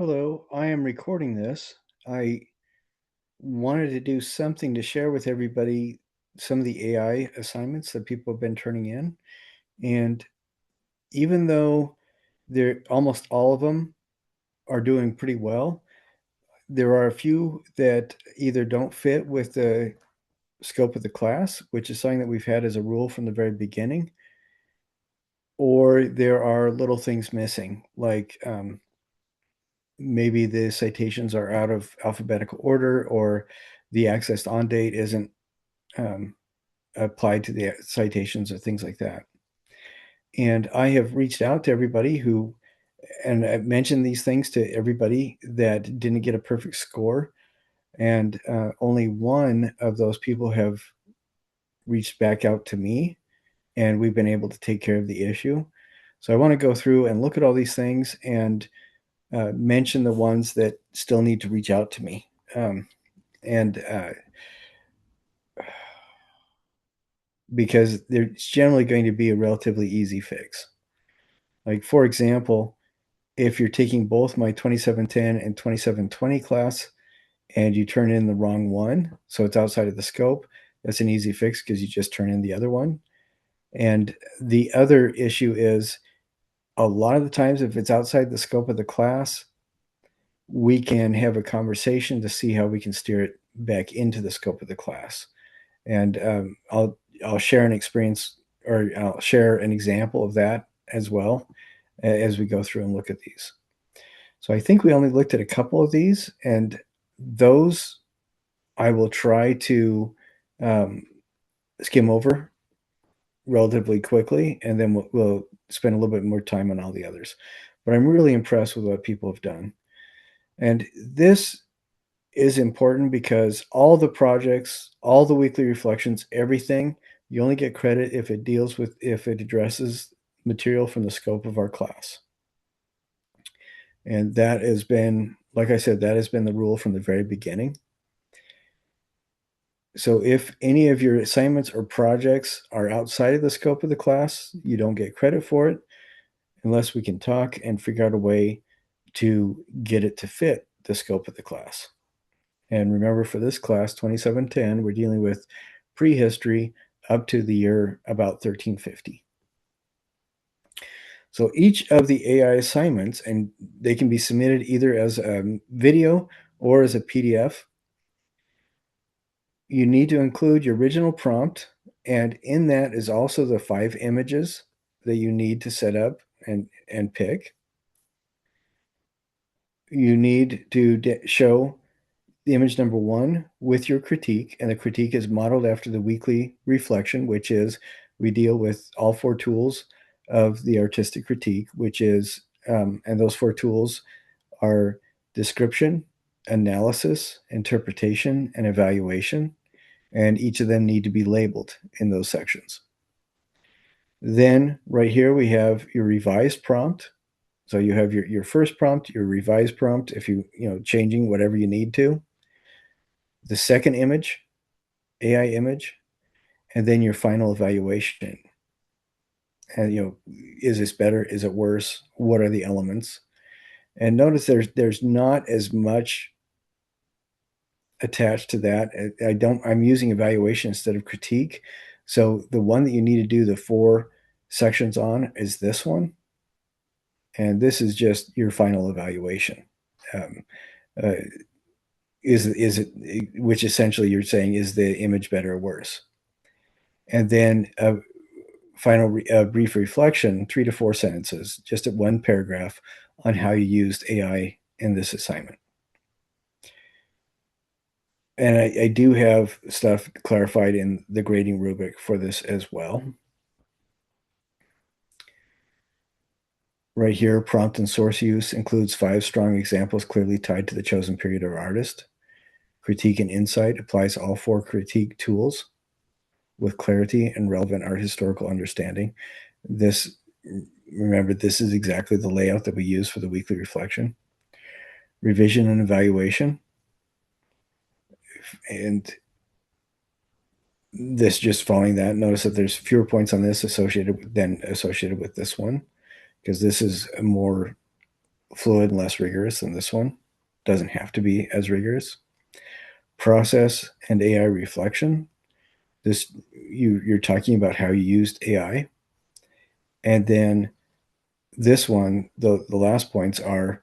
Hello, I am recording this. I wanted to do something to share with everybody some of the AI assignments that people have been turning in. And even though they're almost all of them are doing pretty well, there are a few that either don't fit with the scope of the class, which is something that we've had as a rule from the very beginning, or there are little things missing, like maybe the citations are out of alphabetical order, or the accessed on date isn't um, applied to the citations, or things like that. And I have reached out to everybody and I've mentioned these things to everybody that didn't get a perfect score. And only one of those people have reached back out to me, and we've been able to take care of the issue. So I want to go through and look at all these things and mention the ones that still need to reach out to me. And Because there's generally going to be a relatively easy fix. Like, for example, if you're taking both my 2710 and 2720 class and you turn in the wrong one, so it's outside of the scope, that's an easy fix because you just turn in the other one. And the other issue is, a lot of the times, if it's outside the scope of the class, we can have a conversation to see how we can steer it back into the scope of the class. And I'll share an experience, or I'll share an example of that as well as we go through and look at these. So I think we only looked at a couple of these, and those I will try to um, skim over relatively quickly, and then we'll spend a little bit more time on all the others. But I'm really impressed with what people have done. And this is important because all the projects, all the weekly reflections, everything, you only get credit if it addresses material from the scope of our class. And that has been, like I said, that has been the rule from the very beginning. So if any of your assignments or projects are outside of the scope of the class, you don't get credit for it unless we can talk and figure out a way to get it to fit the scope of the class. And remember, for this class, 2710, we're dealing with prehistory up to the year about 1350. So each of the AI assignments, and they can be submitted either as a video or as a PDF, you need to include your original prompt, and in that is also the 5 images that you need to set up and pick. You need to show the image number 1 with your critique, and the critique is modeled after the weekly reflection, which is, we deal with all 4 tools of the artistic critique, which is, and those 4 tools are description, analysis, interpretation, and evaluation. And each of them need to be labeled in those sections. Then right here we have your revised prompt. So you have your first prompt, your revised prompt, if changing whatever you need to. The second image, AI image, and then your final evaluation. And is this better? Is it worse? What are the elements? And notice there's not as much attached to that. I'm using evaluation instead of critique. So the one that you need to do the 4 sections on is this one. And this is just your final evaluation. Um, uh, is it, which essentially you're saying, is the image better or worse? And then a brief reflection, 3 to 4 sentences, just at 1 paragraph, on how you used AI in this assignment. And I do have stuff clarified in the grading rubric for this as well. Right here, prompt and source use includes 5 strong examples clearly tied to the chosen period or artist. Critique and insight applies all 4 critique tools with clarity and relevant art historical understanding. Remember, this is exactly the layout that we use for the weekly reflection. Revision and evaluation. And this, just following that, notice that there's fewer points on this than associated with this one, because this is a more fluid and less rigorous than this one. Doesn't have to be as rigorous. Process and AI reflection. This you're talking about how you used AI. And then this one, the last points are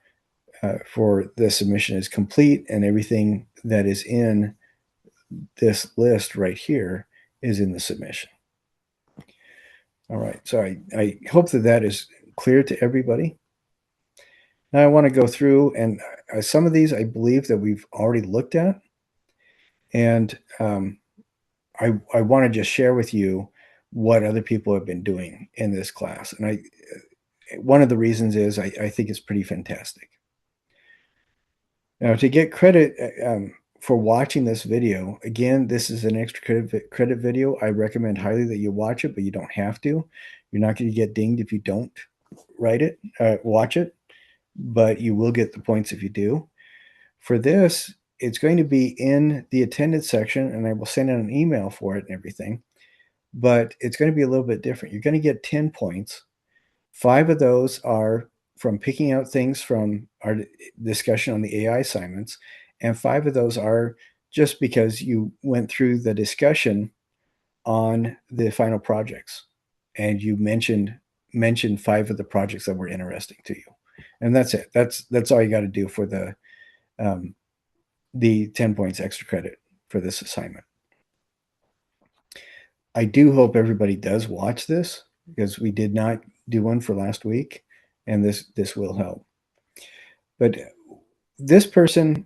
for the submission is complete, and everything that is in this list right here is in the submission. All right, so I hope that that is clear to everybody. Now I want to go through, and some of these I believe that we've already looked at, and I want to just share with you what other people have been doing in this class. And one of the reasons is I think it's pretty fantastic. Now, to get credit for watching this video, again, this is an extra credit video. I recommend highly that you watch it, but you don't have to. You're not going to get dinged if you don't watch it, but you will get the points if you do. For this, it's going to be in the attendance section, and I will send out an email for it and everything, but it's going to be a little bit different. You're going to get 10 points. 5 of those are from picking out things from our discussion on the AI assignments, and 5 of those are just because you went through the discussion on the final projects and you mentioned 5 of the projects that were interesting to you. And that's it. That's all you got to do for the 10 points extra credit for this assignment. I do hope everybody does watch this, because we did not do one for last week, and this will help. But this person,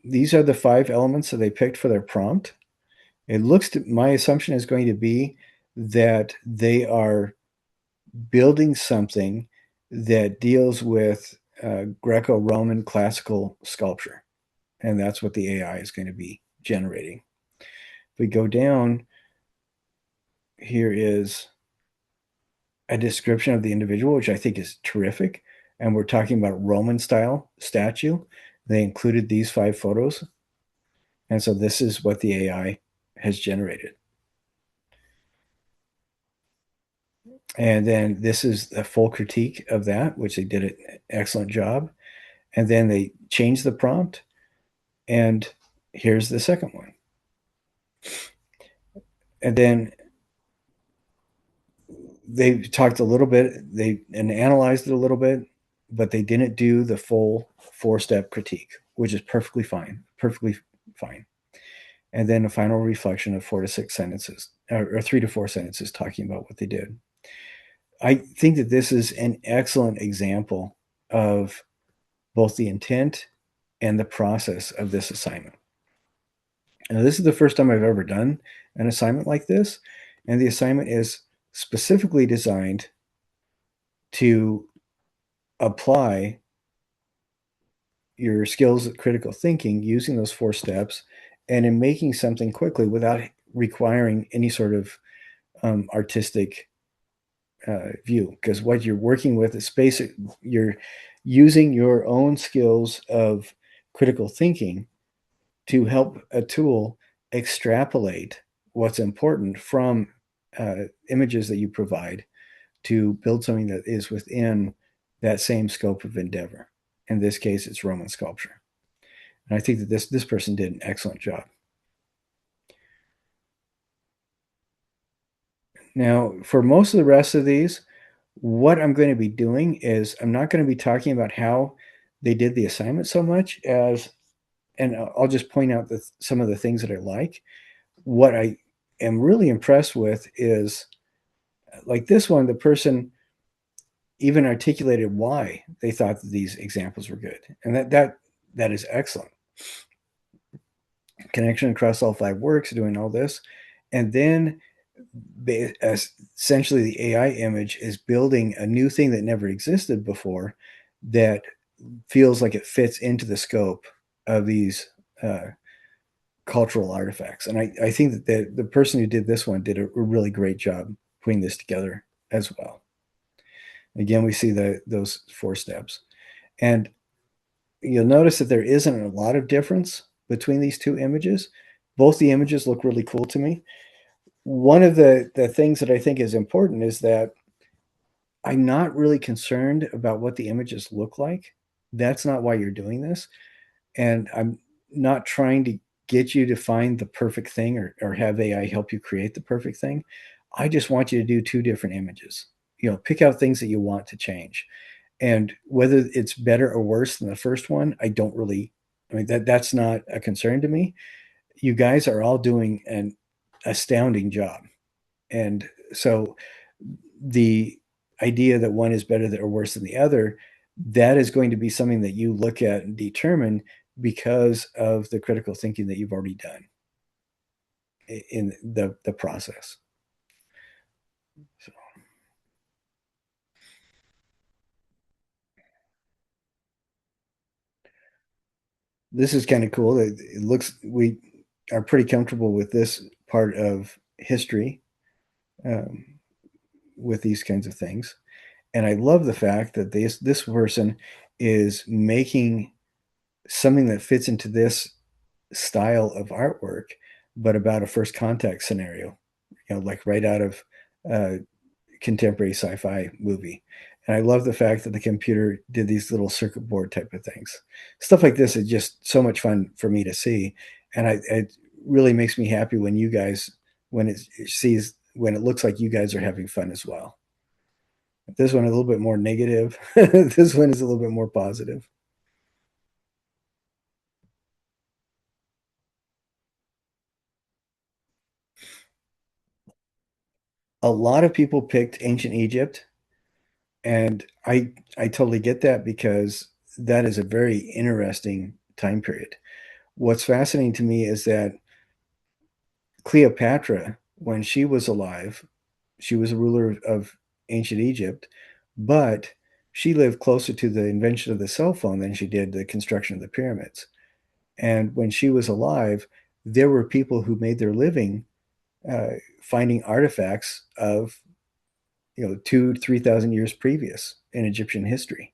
these are the 5 elements that they picked for their prompt. It looks to, my assumption is going to be that they are building something that deals with Greco-Roman classical sculpture, and that's what the AI is going to be generating. If we go down, here is a description of the individual, which I think is terrific. And we're talking about Roman style statue. They included these 5 photos. And so this is what the AI has generated. And then this is a full critique of that, which they did an excellent job. And then they changed the prompt. And here's the second one. And then they talked a little bit, and analyzed it a little bit, but they didn't do the full 4-step critique, which is perfectly fine. And then a final reflection of 4 to 6 sentences, or 3 to 4 sentences talking about what they did. I think that this is an excellent example of both the intent and the process of this assignment. Now, this is the first time I've ever done an assignment like this, and the assignment is specifically designed to apply your skills at critical thinking using those 4 steps, and in making something quickly without requiring any sort of artistic view. Because what you're working with is you're using your own skills of critical thinking to help a tool extrapolate what's important from images that you provide to build something that is within that same scope of endeavor. In this case, it's Roman sculpture. And I think that this person did an excellent job. Now, for most of the rest of these, what I'm going to be doing is I'm not going to be talking about how they did the assignment so much as, and I'll just point out some of the things that I like. What I am really impressed with is, like this one, the person even articulated why they thought that these examples were good. And that is excellent. Connection across all 5 works, doing all this. And then essentially the AI image is building a new thing that never existed before, that feels like it fits into the scope of these cultural artifacts. And I think that the person who did this one did a really great job putting this together as well. Again, we see those 4 steps. And you'll notice that there isn't a lot of difference between these 2 images. Both the images look really cool to me. One of the things that I think is important is that I'm not really concerned about what the images look like. That's not why you're doing this. And I'm not trying to get you to find the perfect thing, or have AI help you create the perfect thing. I just want you to do two different images. Pick out things that you want to change. And whether it's better or worse than the first one, I don't really, I mean, that's not a concern to me. You guys are all doing an astounding job. And so the idea that one is better or worse than the other, that is going to be something that you look at and determine because of the critical thinking that you've already done in the process. So this is kind of cool. It looks we are pretty comfortable with this part of history, um, with these kinds of things. And I love the fact that this person is making something that fits into this style of artwork, but about a first contact scenario, like right out of a contemporary sci-fi movie. And I love the fact that the computer did these little circuit board type of things. Stuff like this is just so much fun for me to see, and it really makes me happy when you guys, when it looks like you guys are having fun as well. This one a little bit more negative. This one is a little bit more positive. A lot of people picked ancient Egypt, and I totally get that because that is a very interesting time period. What's fascinating to me is that Cleopatra, when she was alive, she was a ruler of ancient Egypt, but she lived closer to the invention of the cell phone than she did the construction of the pyramids. And when she was alive, there were people who made their living finding artifacts of 2,000 to 3,000 years previous in Egyptian history,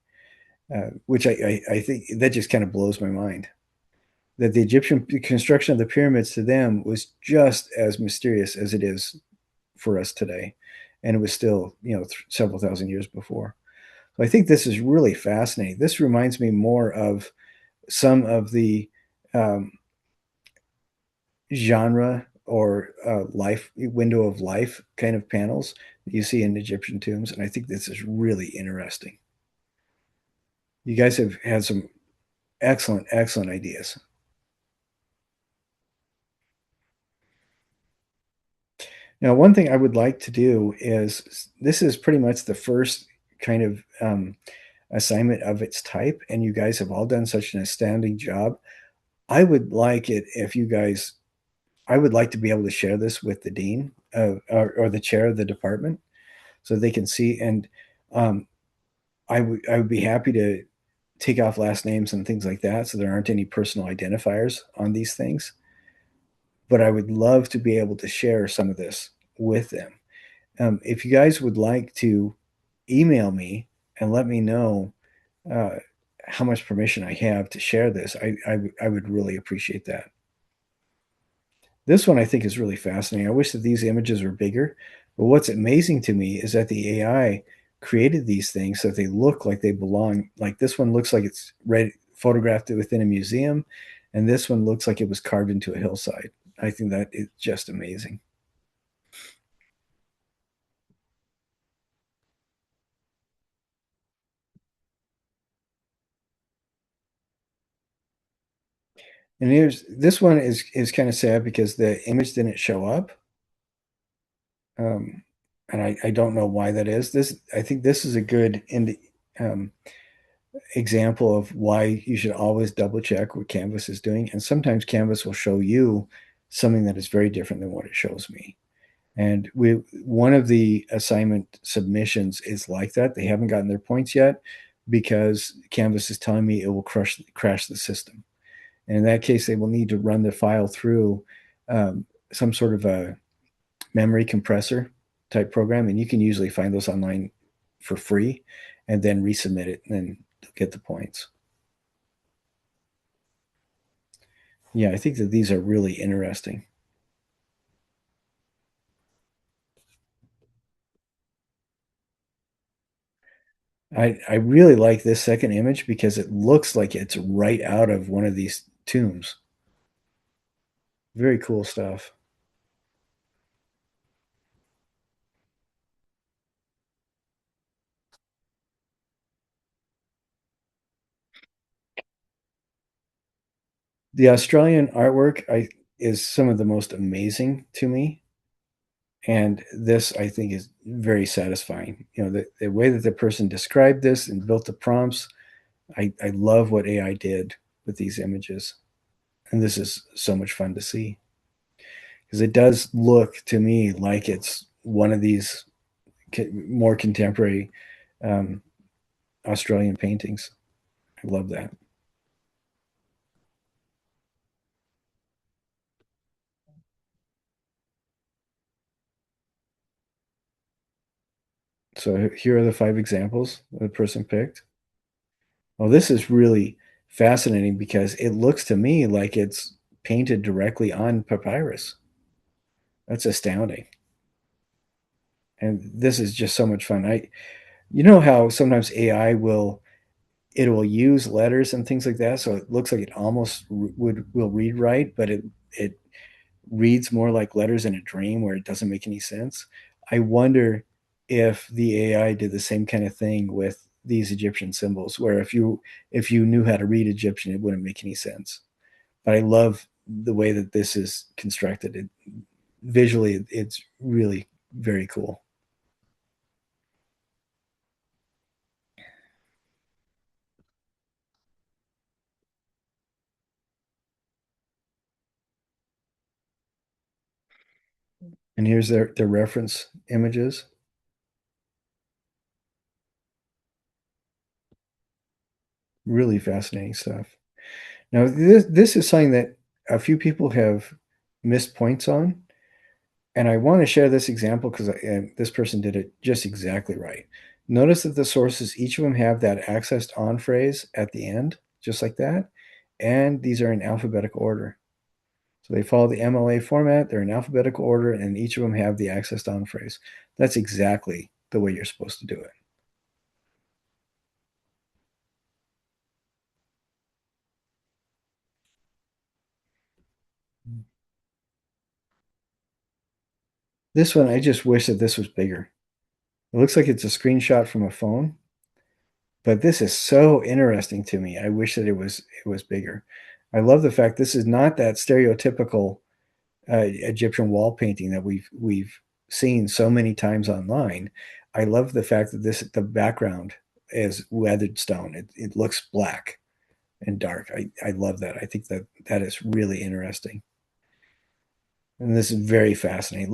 which I think that just kind of blows my mind. That the Egyptian construction of the pyramids to them was just as mysterious as it is for us today, and it was still several thousand years before. So I think this is really fascinating. This reminds me more of some of the um, genre or life window of life kind of panels that you see in Egyptian tombs, and I think this is really interesting. You guys have had some excellent ideas. Now, one thing I would like to do is, this is pretty much the first kind of assignment of its type, and you guys have all done such an astounding job. I would like it if you guys, I would like to be able to share this with the dean, or the chair of the department, so they can see. And um, I would be happy to take off last names and things like that, so there aren't any personal identifiers on these things. But I would love to be able to share some of this with them. If you guys would like to email me and let me know uh, how much permission I have to share this, I would really appreciate that. This one I think is really fascinating. I wish that these images were bigger, but what's amazing to me is that the AI created these things so that they look like they belong. Like this one looks like it's photographed within a museum, and this one looks like it was carved into a hillside. I think that is just amazing. And here's this one is kind of sad because the image didn't show up, um, and I don't know why that is. This I think this is a good um, example of why you should always double check what Canvas is doing. And sometimes Canvas will show you something that is very different than what it shows me. And one of the assignment submissions is like that. They haven't gotten their points yet because Canvas is telling me it will crash the system. And in that case, they will need to run the file through some sort of a memory compressor type program. And you can usually find those online for free, and then resubmit it, and then get the points. Yeah, I think that these are really interesting. I really like this second image because it looks like it's right out of one of these tombs. Very cool stuff. The Australian artwork is some of the most amazing to me, and this I think is very satisfying. You know, the way that the person described this and built the prompts, I love what AI did with these images, and this is so much fun to see because it does look to me like it's one of these more contemporary um, Australian paintings. I love that. So here are the 5 examples the person picked. Well, this is really fascinating because it looks to me like it's painted directly on papyrus. That's astounding. And this is just so much fun. You know how sometimes AI will use letters and things like that, so it looks like it almost will read right, but it reads more like letters in a dream where it doesn't make any sense. I wonder if the AI did the same kind of thing with these Egyptian symbols, where if you knew how to read Egyptian, it wouldn't make any sense. But I love the way that this is constructed. Visually, it's really very cool. And here's their reference images. Really fascinating stuff. Now, this is something that a few people have missed points on, and I want to share this example because this person did it just exactly right. Notice that the sources, each of them have that accessed on phrase at the end, just like that. And these are in alphabetical order. So they follow the MLA format, they're in alphabetical order, and each of them have the accessed on phrase. That's exactly the way you're supposed to do it. This one, I just wish that this was bigger. It looks like it's a screenshot from a phone, but this is so interesting to me. I wish that it was bigger. I love the fact this is not that stereotypical Egyptian wall painting that we've seen so many times online. I love the fact that the background is weathered stone. It looks black and dark. I love that. I think that that is really interesting. And this is very fascinating.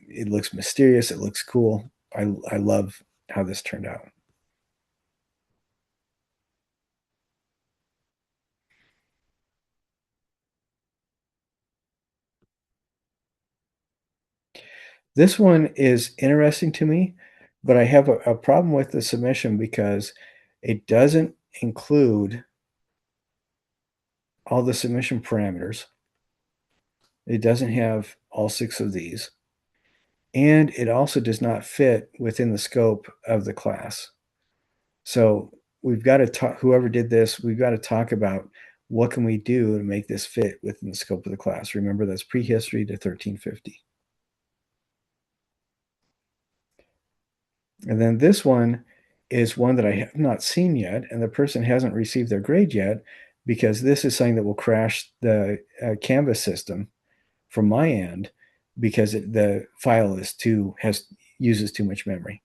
It looks mysterious. It looks cool. I love how this turned out. This one is interesting to me, but I have a problem with the submission because it doesn't include all the submission parameters. It doesn't have all 6 of these, and it also does not fit within the scope of the class. So we've got to talk, whoever did this, we've got to talk about what can we do to make this fit within the scope of the class. Remember, that's prehistory to 1350. And then this one is one that I have not seen yet, and the person hasn't received their grade yet because this is something that will crash the Canvas system from my end because the file is too has uses too much memory.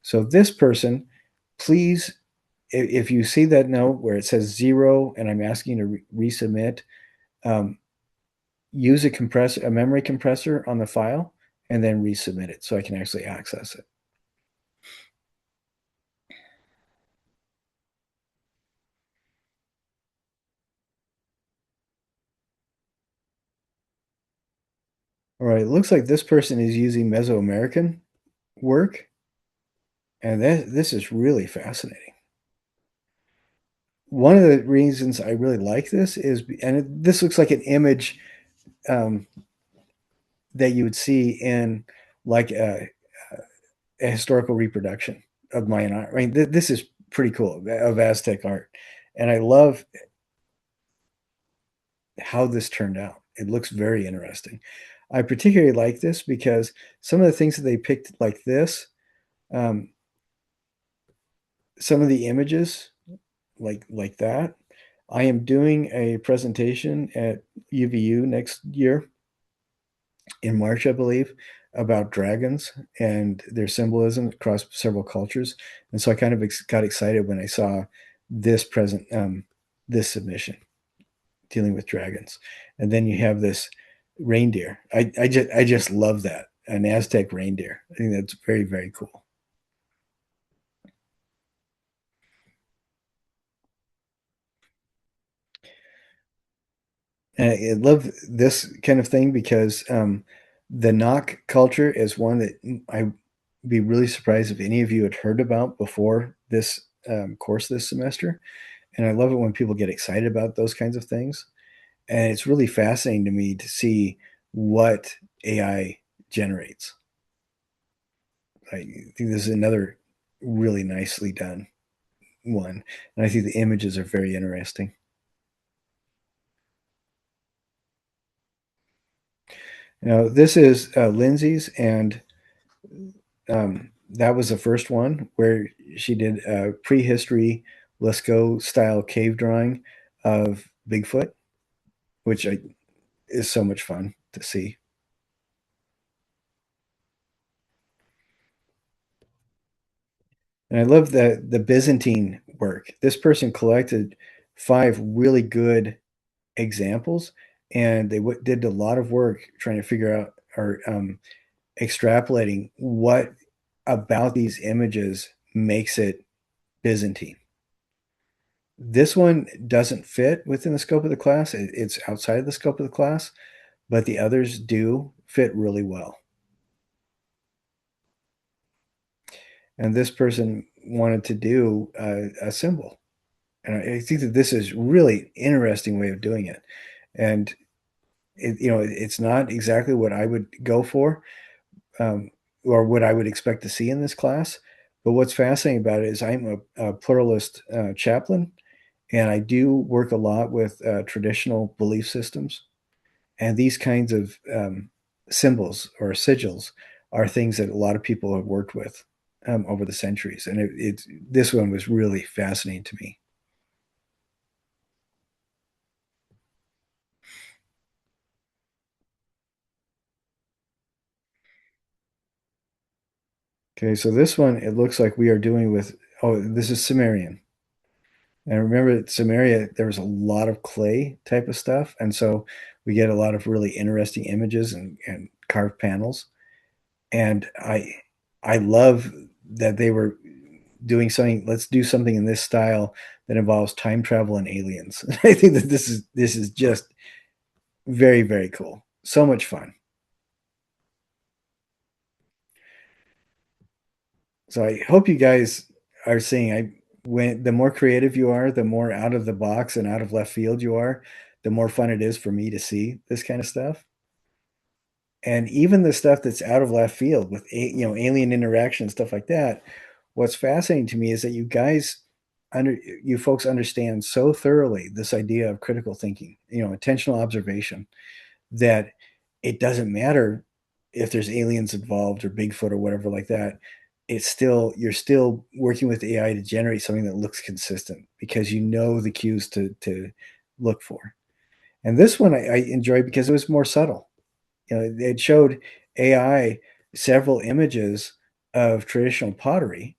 So this person, please, if you see that note where it says 0 and I'm asking you to resubmit, um, use a memory compressor on the file, and then resubmit it so I can actually access it. All right, it looks like this person is using Mesoamerican work, and this is really fascinating. One of the reasons I really like this is, this looks like an image um, that you would see in like a historical reproduction. of Mayan art. I mean, this is pretty cool of Aztec art, and I love how this turned out. It looks very interesting. I particularly like this because some of the things that they picked, like this, um, some of the images, like that. I am doing a presentation at UVU next year in March, I believe, about dragons and their symbolism across several cultures. And so I kind of got excited when I saw this this submission dealing with dragons. And then you have this reindeer. I just love that, an Aztec reindeer. I think that's very, very cool. And I love this kind of thing because the knock culture is one that I'd be really surprised if any of you had heard about before this course this semester. And I love it when people get excited about those kinds of things. And it's really fascinating to me to see what AI generates. I think this is another really nicely done one. And I think the images are very interesting. Now, this is Lindsay's, and that was the first one where she did a prehistory Lascaux style cave drawing of Bigfoot, which is so much fun to see. And I love the Byzantine work. This person collected five really good examples, and they did a lot of work trying to figure out or extrapolating what about these images makes it Byzantine. This one doesn't fit within the scope of the class. It's outside of the scope of the class, but the others do fit really well. And this person wanted to do a symbol. And I think that this is really interesting way of doing it. And it's not exactly what I would go for, um, or what I would expect to see in this class. But what's fascinating about it is I'm a pluralist chaplain, and I do work a lot with traditional belief systems. And these kinds of symbols or sigils are things that a lot of people have worked with over the centuries. And this one was really fascinating to me. Okay, so this one, it looks like we are doing with, oh, this is Sumerian. And remember, at Samaria, there was a lot of clay type of stuff. And so we get a lot of really interesting images and carved panels. And I love that they were doing something, let's do something in this style that involves time travel and aliens. I think that this is just very, very cool. So much fun. So I hope you guys are seeing I when the more creative you are, the more out of the box and out of left field you are, the more fun it is for me to see this kind of stuff. And even the stuff that's out of left field with alien interaction and stuff like that, what's fascinating to me is that you folks understand so thoroughly this idea of critical thinking, intentional observation, that it doesn't matter if there's aliens involved or Bigfoot or whatever like that. You're still working with AI to generate something that looks consistent because you know the cues to look for. And this one I enjoyed because it was more subtle. It showed AI several images of traditional pottery,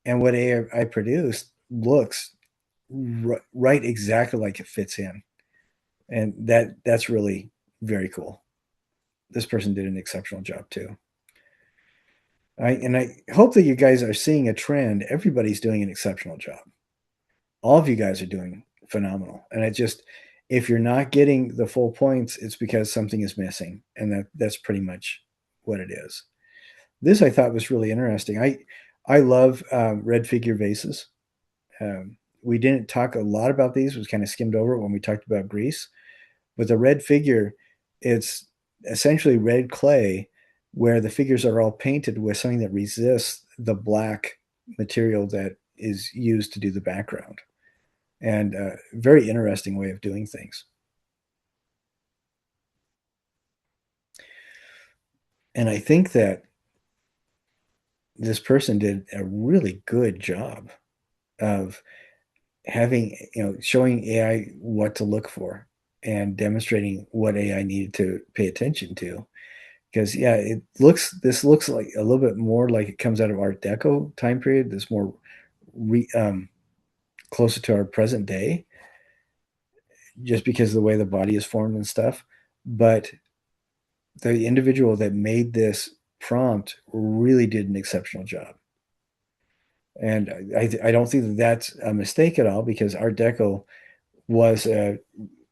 and what AI produced looks right exactly like it fits in, and that's really very cool. This person did an exceptional job too. I hope that you guys are seeing a trend. Everybody's doing an exceptional job. All of you guys are doing phenomenal, and it just if you're not getting the full points, it's because something is missing, and that's pretty much what it is. This I thought was really interesting. I love red figure vases. We didn't talk a lot about these. We kind of skimmed over it when we talked about Greece. But the red figure, it's essentially red clay where the figures are all painted with something that resists the black material that is used to do the background. And a very interesting way of doing things. And I think that this person did a really good job of having, showing AI what to look for and demonstrating what AI needed to pay attention to. Because yeah, this looks like a little bit more like it comes out of Art Deco time period. That's more re, closer to our present day, just because of the way the body is formed and stuff. But the individual that made this prompt really did an exceptional job. And I don't think that that's a mistake at all, because Art Deco was a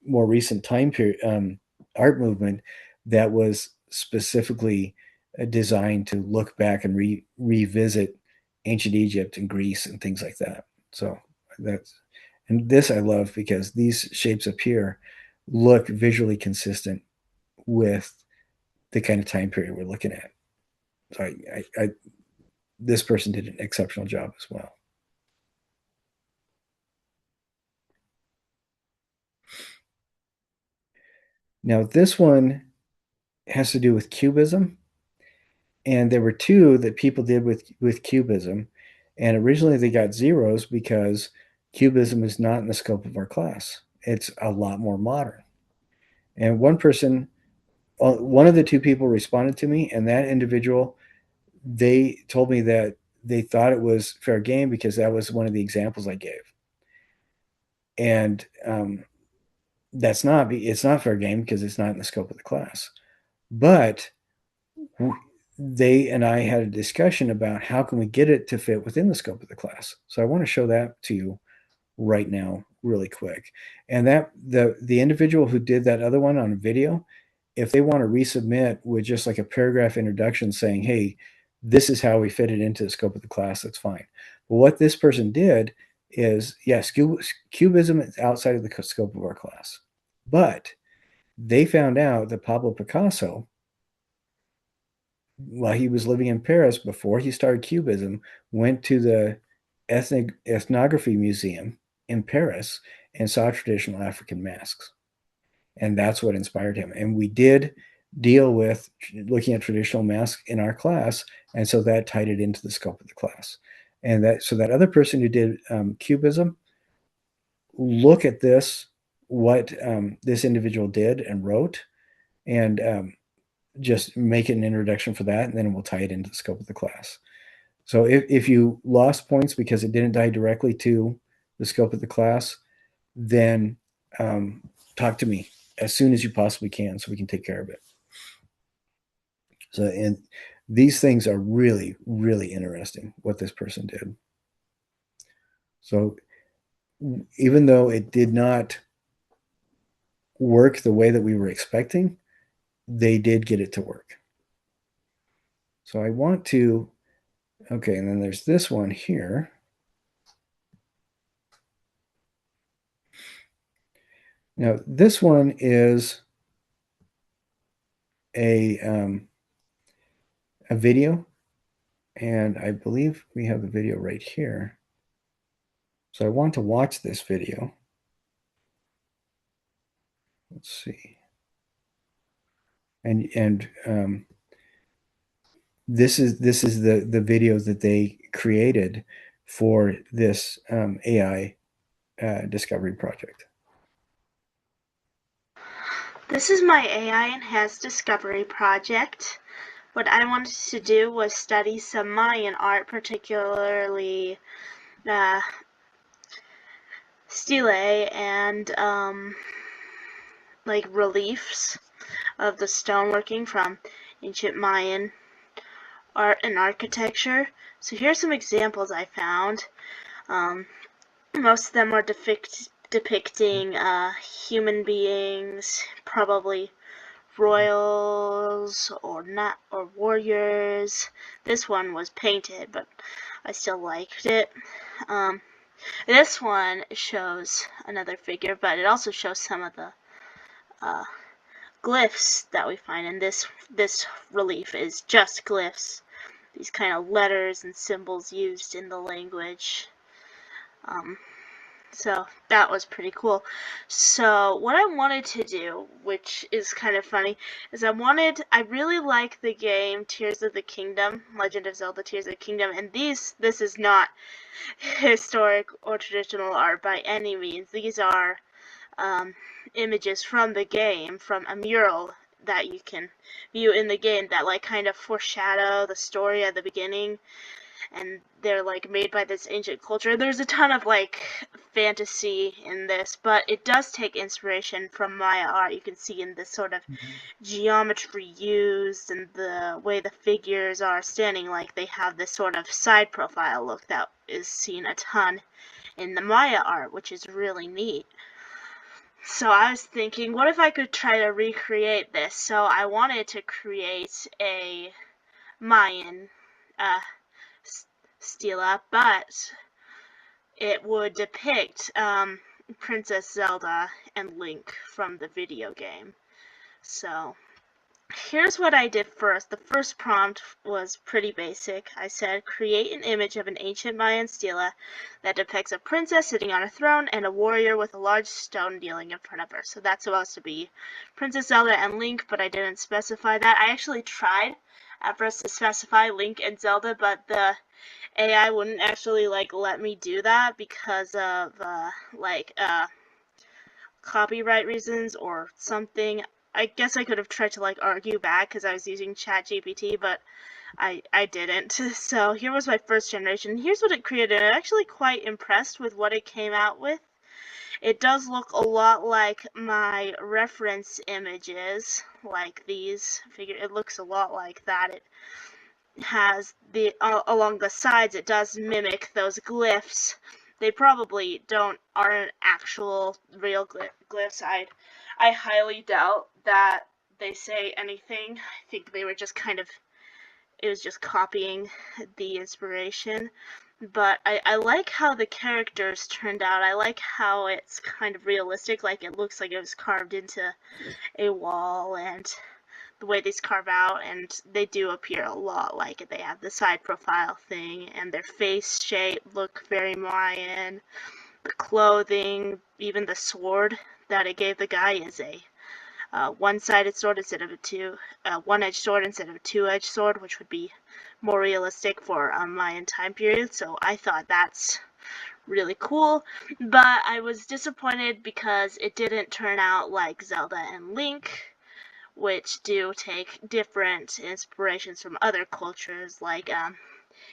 more recent time period art movement that was specifically designed to look back and revisit ancient Egypt and Greece and things like that. So that's, and this I love because these shapes up here look visually consistent with the kind of time period we're looking at. So this person did an exceptional job as well. Now this one has to do with cubism, and there were two that people did with cubism, and originally they got zeros because cubism is not in the scope of our class. It's a lot more modern. And one of the two people responded to me, and that individual, they told me that they thought it was fair game because that was one of the examples I gave. And it's not fair game because it's not in the scope of the class. But they and I had a discussion about how can we get it to fit within the scope of the class. So I want to show that to you right now really quick. And that the individual who did that other one on video, if they want to resubmit with just like a paragraph introduction saying, hey, this is how we fit it into the scope of the class, that's fine. But what this person did is, yes, cubism is outside of the scope of our class. But they found out that Pablo Picasso, while he was living in Paris before he started Cubism, went to the Ethnography Museum in Paris and saw traditional African masks. And that's what inspired him. And we did deal with looking at traditional masks in our class. And so that tied it into the scope of the class. And that other person who did Cubism, look at this, what this individual did and wrote, and just make it an introduction for that, and then we'll tie it into the scope of the class. So if you lost points because it didn't tie directly to the scope of the class, then talk to me as soon as you possibly can so we can take care of it. So, and these things are really, really interesting, what this person did. So even though it did not work the way that we were expecting, they did get it to work. So I want to, okay, and then there's this one here. Now, this one is a video, and I believe we have the video right here. So I want to watch this video. Let's see. And this is the video that they created for this AI discovery project. This is my AI Enhanced Discovery project. What I wanted to do was study some Mayan art, particularly stele and like reliefs of the stoneworking from ancient Mayan art and architecture. So here's some examples I found. Most of them are depicting human beings, probably royals or not, or warriors. This one was painted, but I still liked it. This one shows another figure, but it also shows some of the glyphs that we find. And this relief is just glyphs. these kind of letters and symbols used in the language. Um, so that was pretty cool. So what I wanted to do, which is kind of funny, is I really like the game Tears of the Kingdom, Legend of Zelda Tears of the Kingdom, and this is not historic or traditional art by any means. These are um, images from the game, from a mural that you can view in the game that like kind of foreshadow the story at the beginning, and they're like made by this ancient culture. There's a ton of like fantasy in this, but it does take inspiration from Maya art. You can see in this sort of geometry used and the way the figures are standing, like they have this sort of side profile look that is seen a ton in the Maya art, which is really neat. So I was thinking, what if I could try to recreate this? So I wanted to create a Mayan uh, stela, but it would depict Princess Zelda and Link from the video game. So here's what I did first. The first prompt was pretty basic. I said, create an image of an ancient Mayan stela that depicts a princess sitting on a throne and a warrior with a large stone kneeling in front of her. So that's supposed to be Princess Zelda and Link, but I didn't specify that. I actually tried at first to specify Link and Zelda, but the AI wouldn't actually like let me do that because of copyright reasons or something. I guess I could have tried to like argue back because I was using ChatGPT, but I didn't. So here was my first generation. Here's what it created. I'm actually quite impressed with what it came out with. It does look a lot like my reference images, like these. It looks a lot like that. It has the along the sides. It does mimic those glyphs. They probably aren't actual real glyphs. I highly doubt that they say anything. I think they were just it was just copying the inspiration. But I like how the characters turned out. I like how it's kind of realistic, like it looks like it was carved into a wall, and the way these carve out, and they do appear a lot like it. They have the side profile thing, and their face shape look very Mayan. The clothing, even the sword that it gave the guy is a one-sided sword instead of one-edged sword instead of a two-edged sword, which would be more realistic for Mayan time period. So I thought that's really cool, but I was disappointed because it didn't turn out like Zelda and Link, which do take different inspirations from other cultures, like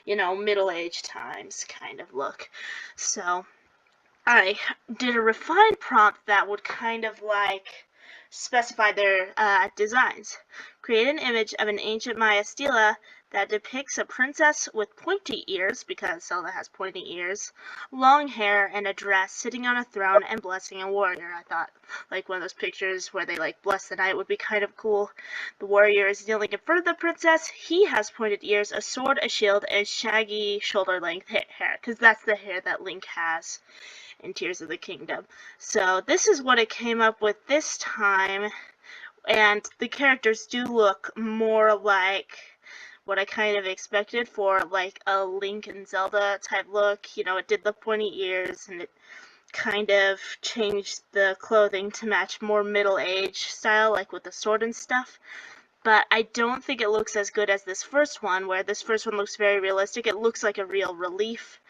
Middle Age times kind of look. So I did a refined prompt that would kind of like specify their designs. Create an image of an ancient Maya stela that depicts a princess with pointy ears, because Zelda has pointy ears, long hair, and a dress, sitting on a throne and blessing a warrior. I thought like one of those pictures where they like bless the knight would be kind of cool. The warrior is kneeling in front of the princess. He has pointed ears, a sword, a shield, and shaggy shoulder-length hair, because that's the hair that Link has in Tears of the Kingdom. So this is what it came up with this time, and the characters do look more like what I kind of expected for like a Link and Zelda type look. It did the pointy ears, and it kind of changed the clothing to match more Middle Age style, like with the sword and stuff. But I don't think it looks as good as this first one, where this first one looks very realistic. It looks like a real relief.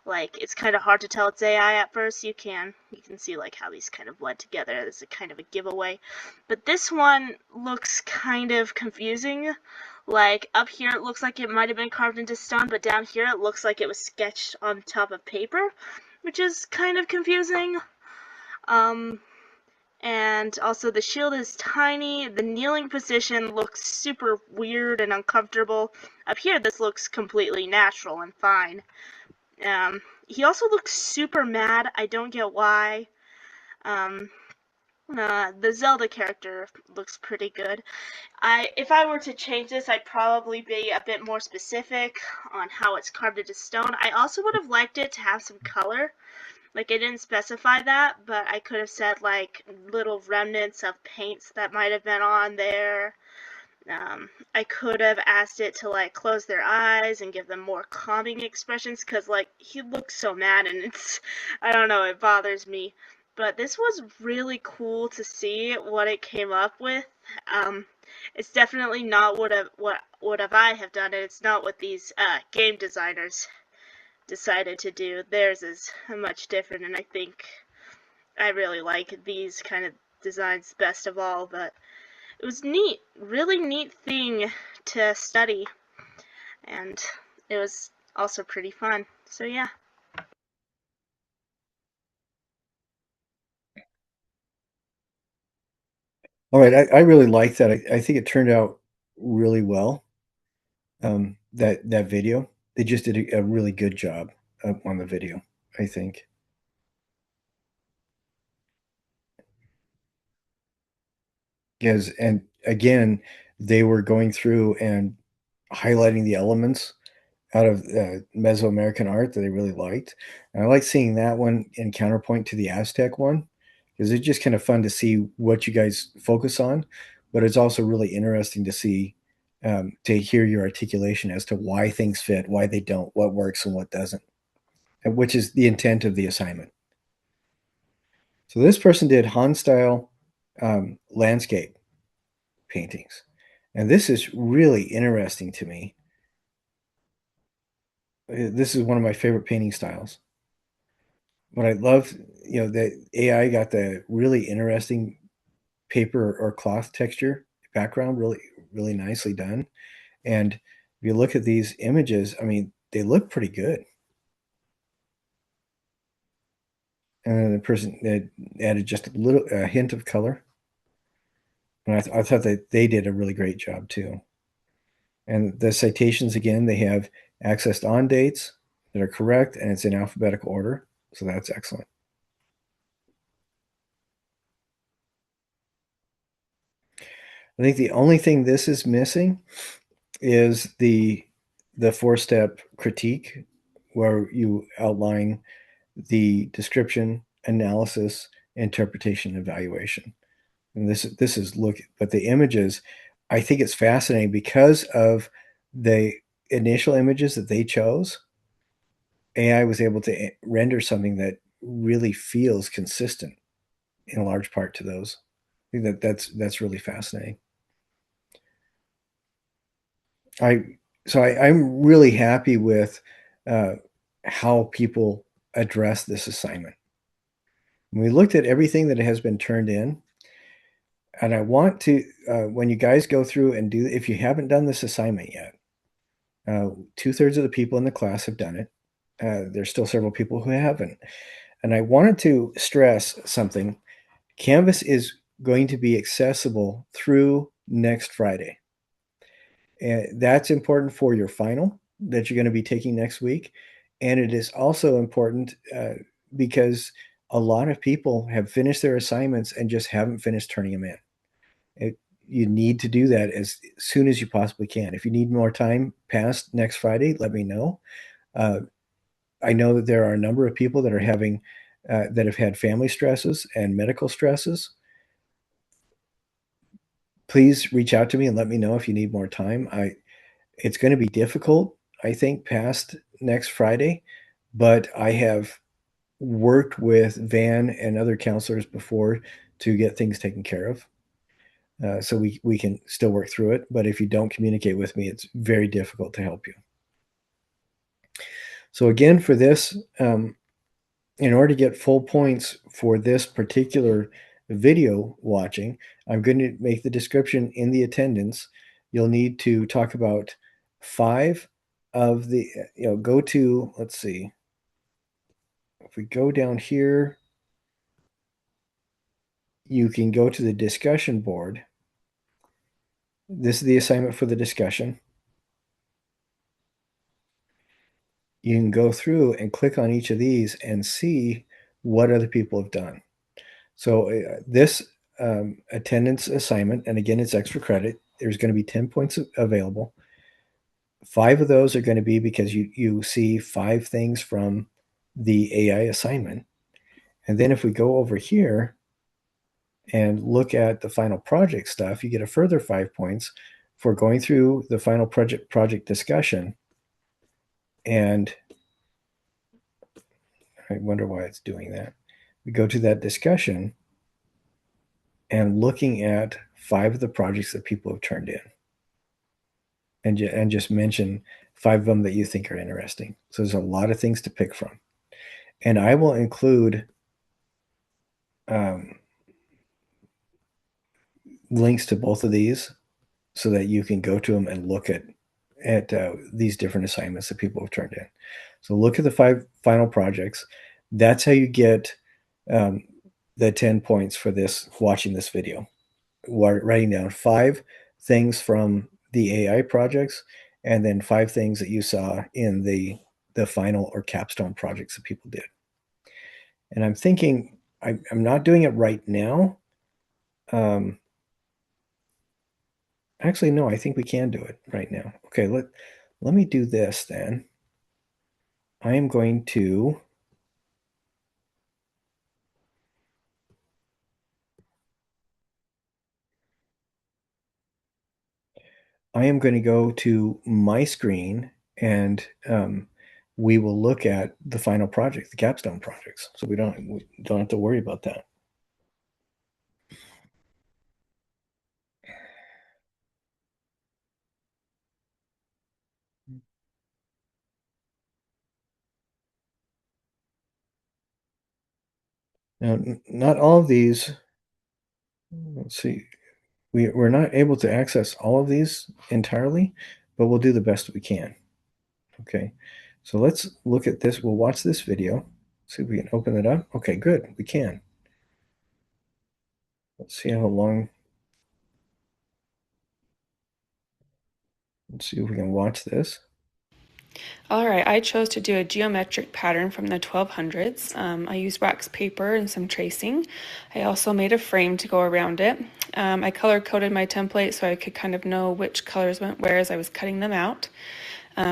Like, it's kind of hard to tell it's AI at first. You can see like how these kind of blend together. This is a kind of a giveaway. But this one looks kind of confusing. Like, up here it looks like it might have been carved into stone, but down here it looks like it was sketched on top of paper, which is kind of confusing. And also the shield is tiny. The kneeling position looks super weird and uncomfortable. Up here, this looks completely natural and fine. He also looks super mad. I don't get why. Um, the Zelda character looks pretty good. If I were to change this, I'd probably be a bit more specific on how it's carved into stone. I also would have liked it to have some color. Like, I didn't specify that, but I could have said, like, little remnants of paints that might have been on there. I could have asked it to like close their eyes and give them more calming expressions because like he looks so mad and it's I don't know, it bothers me. But this was really cool to see what it came up with. Um, it's definitely not what have I have done, and it's not what these game designers decided to do. Theirs is much different, and I think I really like these kind of designs best of all. But it was neat, really neat thing to study, and it was also pretty fun. So yeah. All right, I really like that. I think it turned out really well. That video, they just did a really good job on the video. I think. Because and again, they were going through and highlighting the elements out of Mesoamerican art that I really liked. And I like seeing that one in counterpoint to the Aztec one because it's just kind of fun to see what you guys focus on, but it's also really interesting to see to hear your articulation as to why things fit, why they don't, what works and what doesn't, and which is the intent of the assignment. So this person did Han style landscape paintings, and this is really interesting to me. This is one of my favorite painting styles. What I love, the AI got the really interesting paper or cloth texture background, really, really nicely done. And if you look at these images, I mean, they look pretty good. And then the person that added just a hint of color, and I thought that they did a really great job too. And the citations again, they have accessed on dates that are correct, and it's in alphabetical order, so that's excellent. I think the only thing this is missing is the four-step critique where you outline the description, analysis, interpretation, evaluation. And this is look, but the images, I think it's fascinating because of the initial images that they chose. AI was able to render something that really feels consistent in large part to those. I think that's really fascinating. I I'm really happy with uh, how people address this assignment. When we looked at everything that has been turned in, and I want to when you guys go through and do, if you haven't done this assignment yet, two-thirds of the people in the class have done it. There's still several people who haven't, and I wanted to stress something. Canvas is going to be accessible through next Friday. And that's important for your final that you're going to be taking next week. And it is also important because a lot of people have finished their assignments and just haven't finished turning them in. It, you need to do that as soon as you possibly can. If you need more time past next Friday, let me know. Uh, I know that there are a number of people that are having that have had family stresses and medical stresses. Please reach out to me and let me know if you need more time. It's going to be difficult, I think, past next Friday, but I have worked with Van and other counselors before to get things taken care of. So we can still work through it. But if you don't communicate with me, it's very difficult to help you. So again, for this, in order to get full points for this particular video watching, I'm going to make the description in the attendance. You'll need to talk about five of the, go to, let's see, if we go down here, you can go to the discussion board. This is the assignment for the discussion. You can go through and click on each of these and see what other people have done. So this attendance assignment, and again, it's extra credit. There's going to be 10 points available. 5 of those are going to be because you see 5 things from the AI assignment. And then if we go over here and look at the final project stuff, you get a further 5 points for going through the final project discussion, and I wonder why it's doing that. We go to that discussion and looking at 5 of the projects that people have turned in, and just mention 5 of them that you think are interesting. So there's a lot of things to pick from, and I will include um, links to both of these so that you can go to them and look at these different assignments that people have turned in. So look at the 5 final projects. That's how you get um, the 10 points for this watching this video. Writing down 5 things from the AI projects, and then 5 things that you saw in the final or capstone projects that people did. And I'm thinking I'm not doing it right now. Um, Actually, no, I think we can do it right now. Okay, let me do this then. I am going to go to my screen, and we will look at the final project, the capstone projects. So we don't have to worry about that. Now, not all of these, let's see, we're not able to access all of these entirely, but we'll do the best we can. Okay, so let's look at this. We'll watch this video, see if we can open it up. Okay, good, we can. Let's see how long, let's see if we can watch this. All right, I chose to do a geometric pattern from the 1200s. I used wax paper and some tracing. I also made a frame to go around it. I color coded my template so I could kind of know which colors went where as I was cutting them out.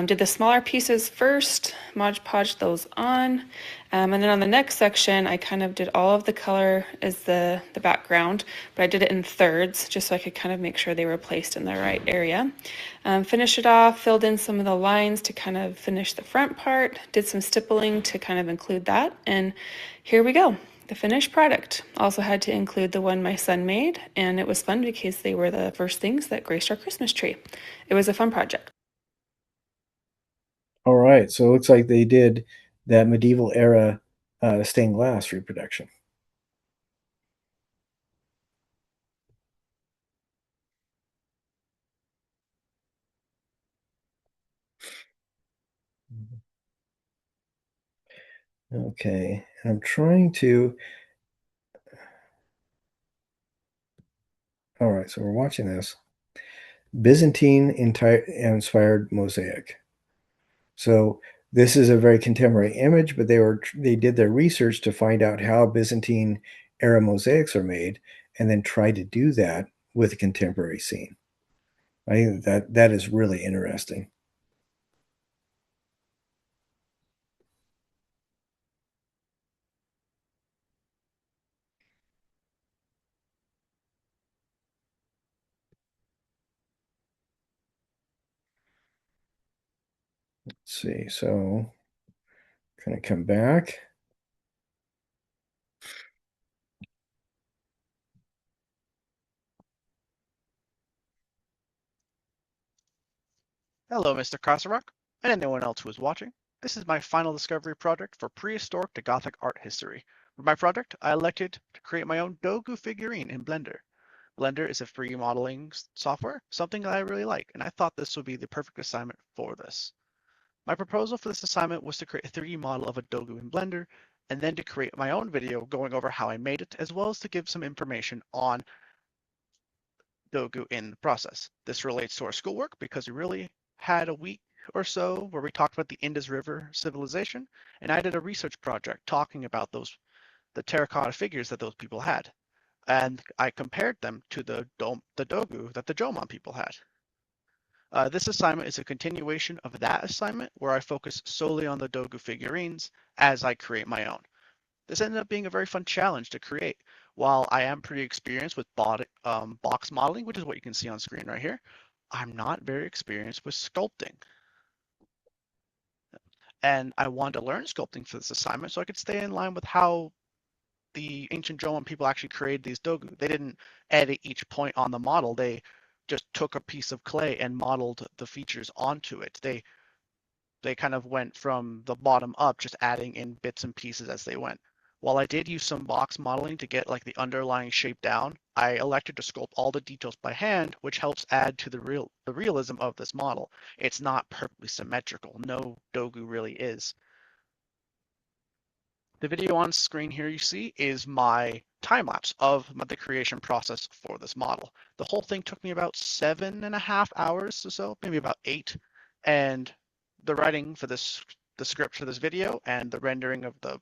Did the smaller pieces first, Mod Podged those on, and then on the next section I kind of did all of the color as the background, but I did it in thirds just so I could kind of make sure they were placed in the right area. Finished it off, filled in some of the lines to kind of finish the front part, did some stippling to kind of include that, and here we go. The finished product. Also had to include the one my son made, and it was fun because they were the first things that graced our Christmas tree. It was a fun project. All right, so it looks like they did that medieval era stained glass reproduction. Okay, I'm trying to. All right, so we're watching this Byzantine inspired mosaic. So this is a very contemporary image, but they did their research to find out how Byzantine era mosaics are made, and then try to do that with a contemporary scene. I think that is really interesting. Let's see. So gonna come back. Hello, Mr. Krasarok, and anyone else who is watching. This is my final discovery project for prehistoric to Gothic art history. For my project, I elected to create my own Dogu figurine in Blender. Blender is a free modeling software, something that I really like, and I thought this would be the perfect assignment for this. My proposal for this assignment was to create a 3D model of a Dogu in Blender, and then to create my own video going over how I made it, as well as to give some information on Dogu in the process. This relates to our schoolwork because we really had a week or so where we talked about the Indus River civilization, and I did a research project talking about the terracotta figures that those people had, and I compared them to the Dogu that the Jomon people had. This assignment is a continuation of that assignment where I focus solely on the Dogu figurines as I create my own. This ended up being a very fun challenge to create. While I am pretty experienced with box modeling, which is what you can see on screen right here, I'm not very experienced with sculpting. And I wanted to learn sculpting for this assignment so I could stay in line with how the ancient Roman people actually created these dogu. They didn't edit each point on the model. They just took a piece of clay and modeled the features onto it. They kind of went from the bottom up, just adding in bits and pieces as they went. While I did use some box modeling to get like the underlying shape down, I elected to sculpt all the details by hand, which helps add to the realism of this model. It's not perfectly symmetrical. No dogu really is. The video on screen here you see is my time lapse of the creation process for this model. The whole thing took me about 7.5 hours or so, maybe about 8. And the writing for the script for this video and the rendering of the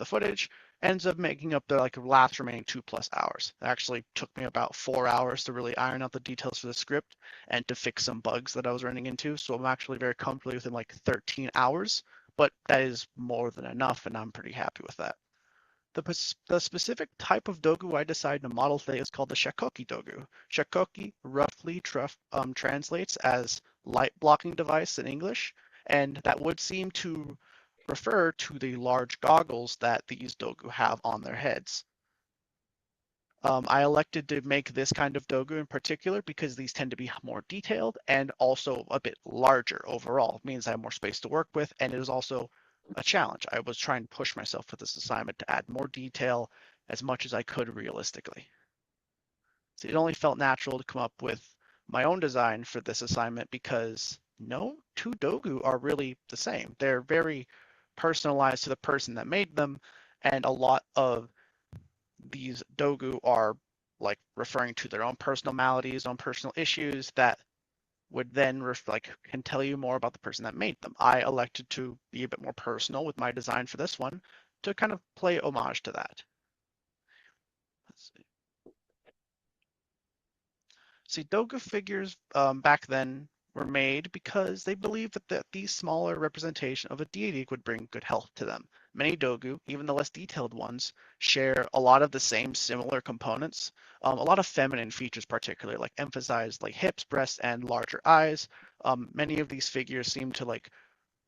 footage ends up making up the like last remaining 2+ hours. It actually took me about 4 hours to really iron out the details for the script and to fix some bugs that I was running into. So I'm actually very comfortably within like 13 hours, but that is more than enough, and I'm pretty happy with that. The specific type of dogu I decided to model today is called the shakoki dogu. Shakoki roughly translates as light blocking device in English, and that would seem to refer to the large goggles that these dogu have on their heads. I elected to make this kind of dogu in particular because these tend to be more detailed and also a bit larger overall. It means I have more space to work with, and it is also a challenge. I was trying to push myself for this assignment to add more detail as much as I could realistically. So it only felt natural to come up with my own design for this assignment because no two dogu are really the same. They're very personalized to the person that made them, and a lot of these dogu are like referring to their own personal maladies, own personal issues that would then like can tell you more about the person that made them. I elected to be a bit more personal with my design for this one to kind of play homage to that. Let's see. See, dogu figures back then were made because they believed that these smaller representation of a deity would bring good health to them. Many dogu, even the less detailed ones, share a lot of the same similar components. A lot of feminine features, particularly like emphasized like hips, breasts, and larger eyes. Many of these figures seem to like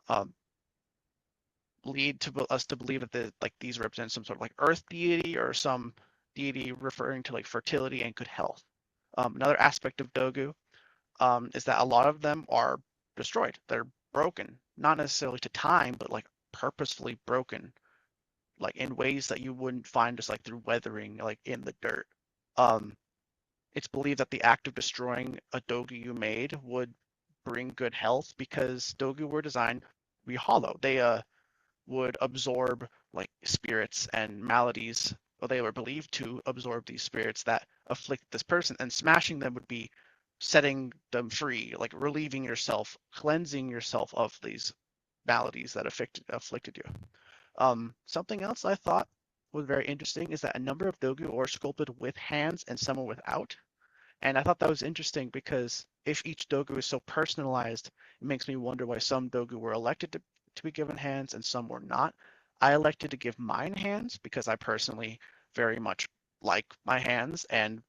um, lead to us to believe that like these represent some sort of like earth deity or some deity referring to like fertility and good health. Another aspect of dogu is that a lot of them are destroyed. They're broken, not necessarily to time, but like purposefully broken, like in ways that you wouldn't find just like through weathering, like in the dirt. Um, it's believed that the act of destroying a dogu you made would bring good health because dogu were designed to be hollow. They would absorb like spirits and maladies, or they were believed to absorb these spirits that afflict this person, and smashing them would be setting them free, like relieving yourself, cleansing yourself of these maladies that afflicted you. Something else I thought was very interesting is that a number of dogu are sculpted with hands and some are without. And I thought that was interesting because if each dogu is so personalized, it makes me wonder why some dogu were elected to be given hands and some were not. I elected to give mine hands because I personally very much like my hands and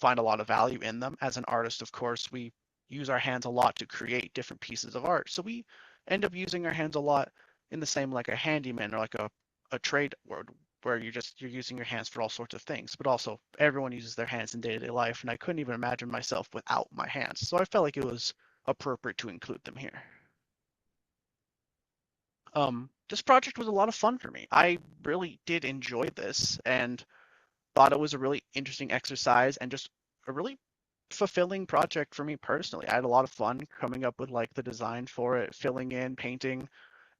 find a lot of value in them. As an artist, of course, we use our hands a lot to create different pieces of art. So we end up using our hands a lot in the same like a handyman or like a trade word where you're using your hands for all sorts of things. But also everyone uses their hands in day-to-day life, and I couldn't even imagine myself without my hands. So I felt like it was appropriate to include them here. This project was a lot of fun for me. I really did enjoy this and thought it was a really interesting exercise and just a really fulfilling project for me personally. I had a lot of fun coming up with like the design for it, filling in, painting,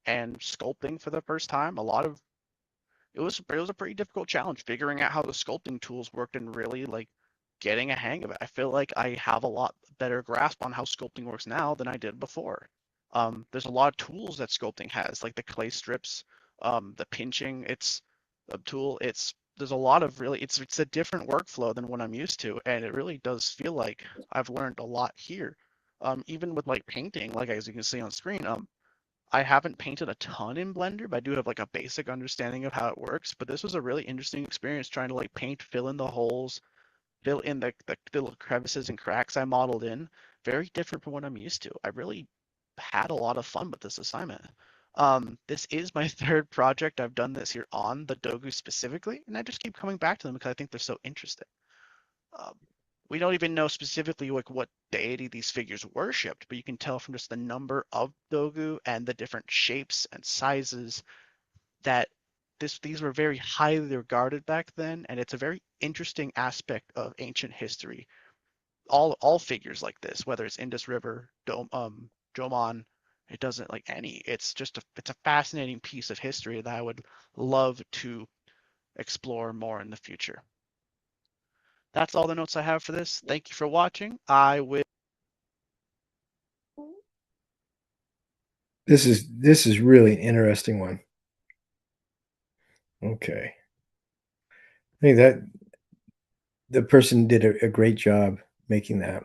and sculpting for the first time. It was a pretty difficult challenge figuring out how the sculpting tools worked and really like getting a hang of it. I feel like I have a lot better grasp on how sculpting works now than I did before. There's a lot of tools that sculpting has, like the clay strips, the pinching. It's a tool. There's a lot of really it's a different workflow than what I'm used to, and it really does feel like I've learned a lot here. Even with like painting, like as you can see on screen, I haven't painted a ton in Blender, but I do have like a basic understanding of how it works. But this was a really interesting experience trying to like paint, fill in the holes, fill in the little crevices and cracks I modeled in. Very different from what I'm used to. I really had a lot of fun with this assignment. This is my third project I've done this year on the Dogu specifically, and I just keep coming back to them because I think they're so interesting. Um, we don't even know specifically like what deity these figures worshipped, but you can tell from just the number of Dogu and the different shapes and sizes that these were very highly regarded back then, and it's a very interesting aspect of ancient history. All figures like this, whether it's Indus River, Jomon, it doesn't like any. It's a fascinating piece of history that I would love to explore more in the future. That's all the notes I have for this. Thank you for watching. I will. This is really an interesting one. Okay. I think that the person did a great job making that.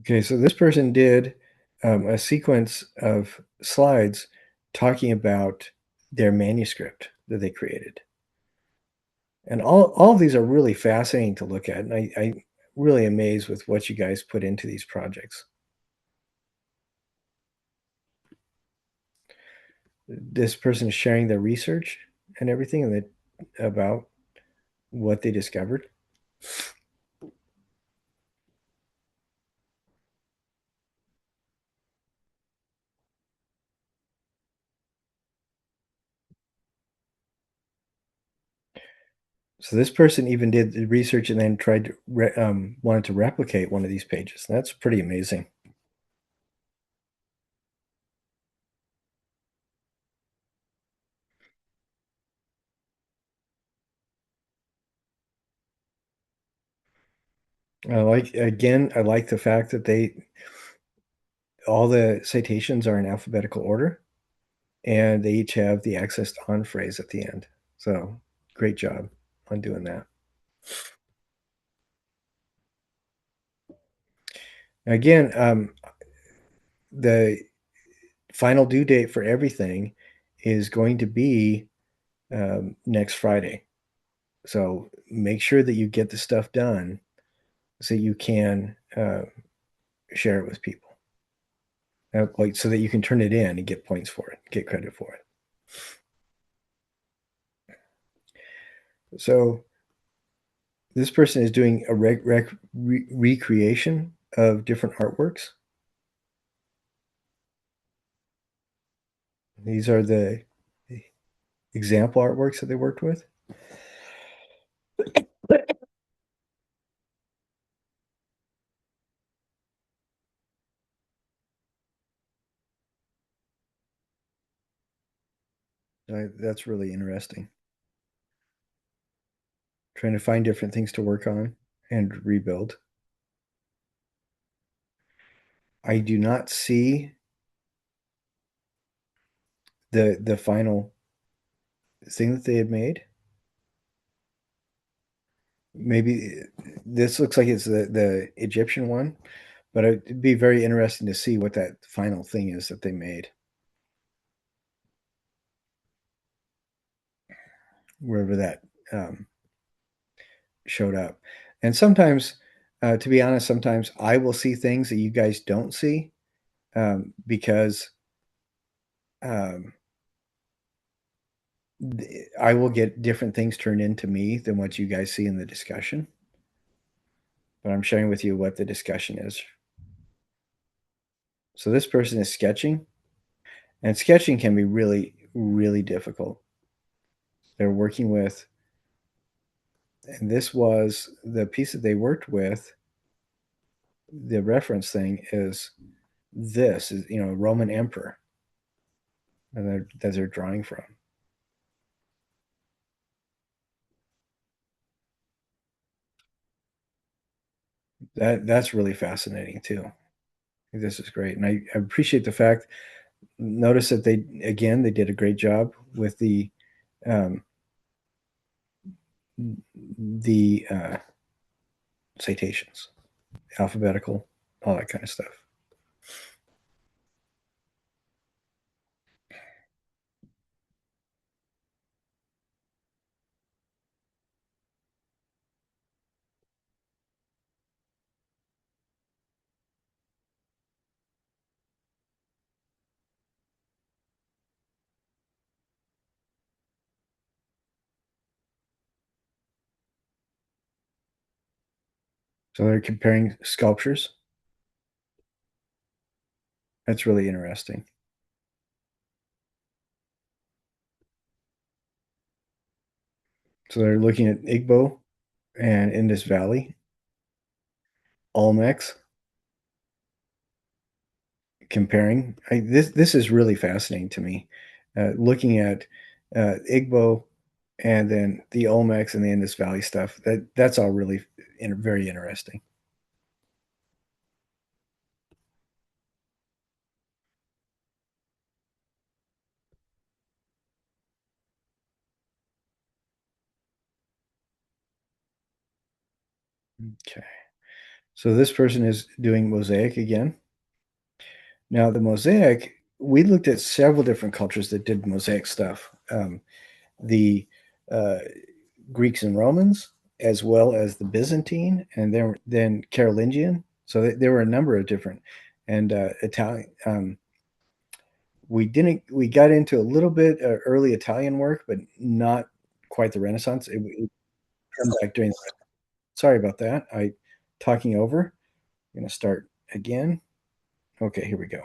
Okay, so this person did a sequence of slides talking about their manuscript that they created. And all of these are really fascinating to look at. And I really amazed with what you guys put into these projects. This person is sharing their research and everything and about what they discovered. So this person even did the research and then tried to wanted to replicate one of these pages. That's pretty amazing. I like the fact that all the citations are in alphabetical order and they each have the access to on phrase at the end. So great job on doing that. Again, the final due date for everything is going to be next Friday. So make sure that you get the stuff done so you can share it with people. Like so that you can turn it in and get points for it, get credit for it. So this person is doing a recreation of different artworks. These are the example artworks that they worked with. That's really interesting. Trying to find different things to work on and rebuild. I do not see the final thing that they had made. Maybe this looks like it's the Egyptian one, but it'd be very interesting to see what that final thing is that they made. Wherever that showed up. And sometimes, to be honest, sometimes I will see things that you guys don't see because um, I will get different things turned into me than what you guys see in the discussion. But I'm sharing with you what the discussion is. So this person is sketching, and sketching can be really, really difficult. They're working with, and this was the piece that they worked with. The reference thing is this is Roman emperor, and they're drawing from. That's really fascinating too. This is great, and I appreciate the fact. Notice that they did a great job with um, the citations. alphabetical, all that kind of stuff. So they're comparing sculptures. That's really interesting. So they're looking at Igbo and Indus Valley, Olmecs, comparing. This is really fascinating to me. Looking at Igbo and then the Olmecs and the Indus Valley stuff. That's all really very interesting. Okay. So this person is doing mosaic again. Now the mosaic, we looked at several different cultures that did mosaic stuff. The uh, Greeks and Romans, as well as the Byzantine, and then Carolingian. So there were a number of different, and Italian. We didn't. We got into a little bit early Italian work, but not quite the Renaissance. It come back during. Sorry about that. I talking over. I'm going to start again. Okay, here we go.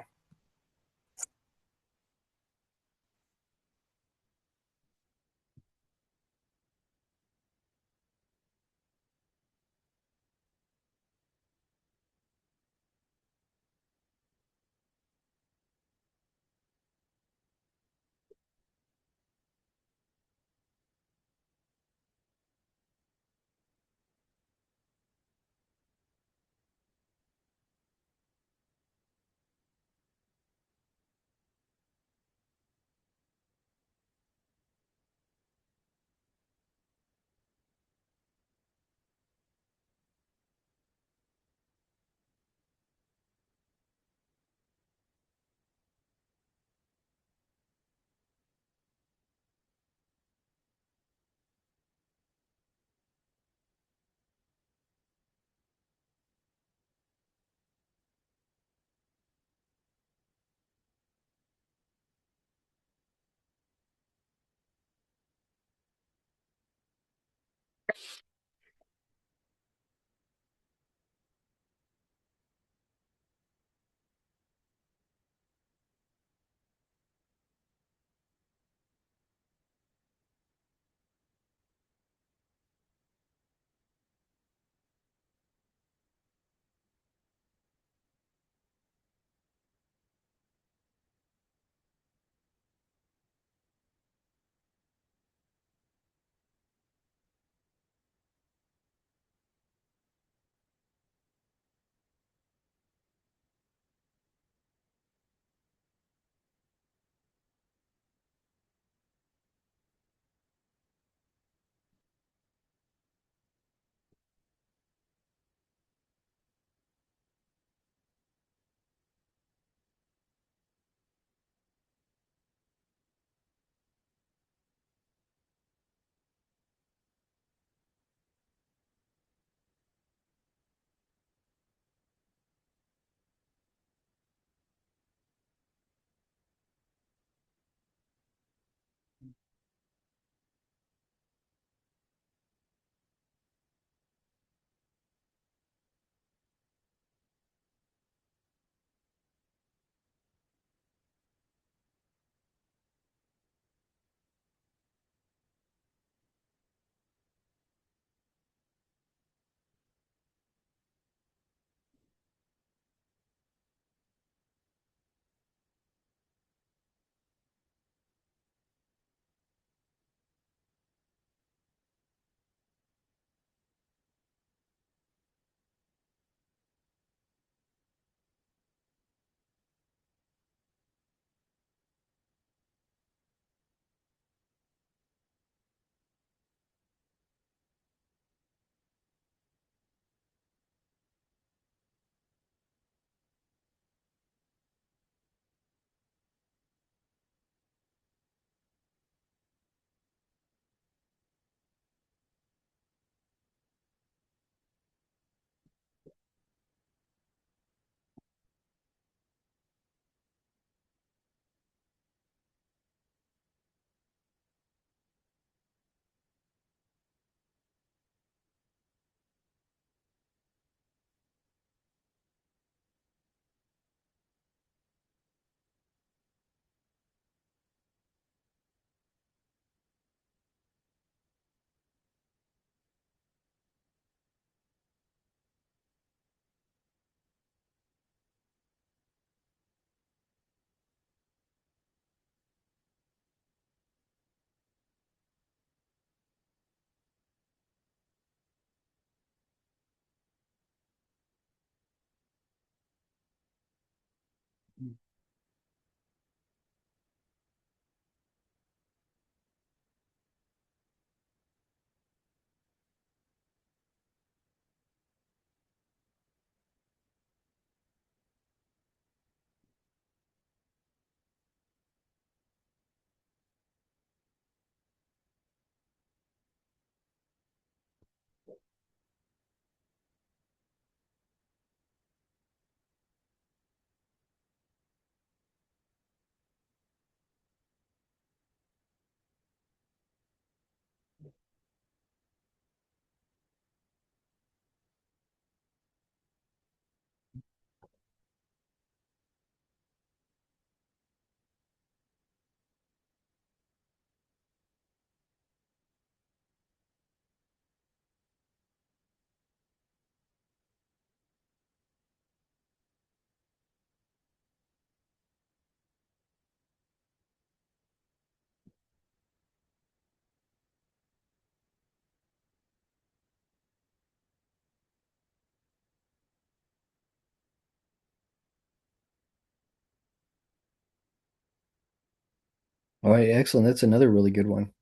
All right, excellent. That's another really good one.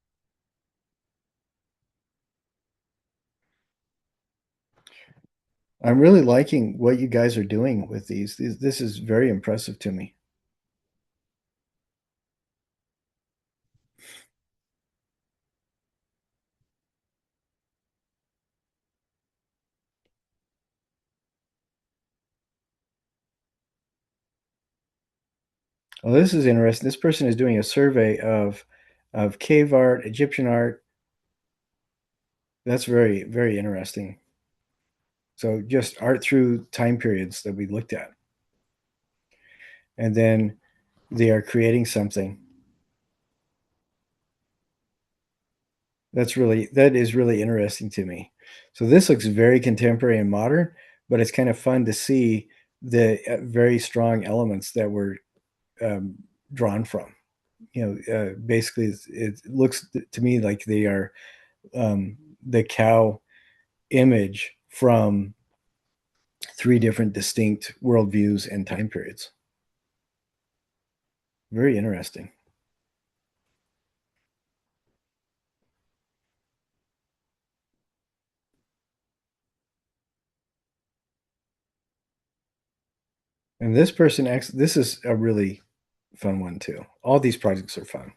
I'm really liking what you guys are doing with these. This is very impressive to me. Well, this is interesting. This person is doing a survey of cave art, Egyptian art. That's very, very interesting. So just art through time periods that we looked at. And then they are creating something. That is really interesting to me. So this looks very contemporary and modern, but it's kind of fun to see the very strong elements that were um, drawn from. Basically, it looks to me like they are the cow image from three different distinct worldviews and time periods. Very interesting. And this is a really fun one too. All these projects are fun.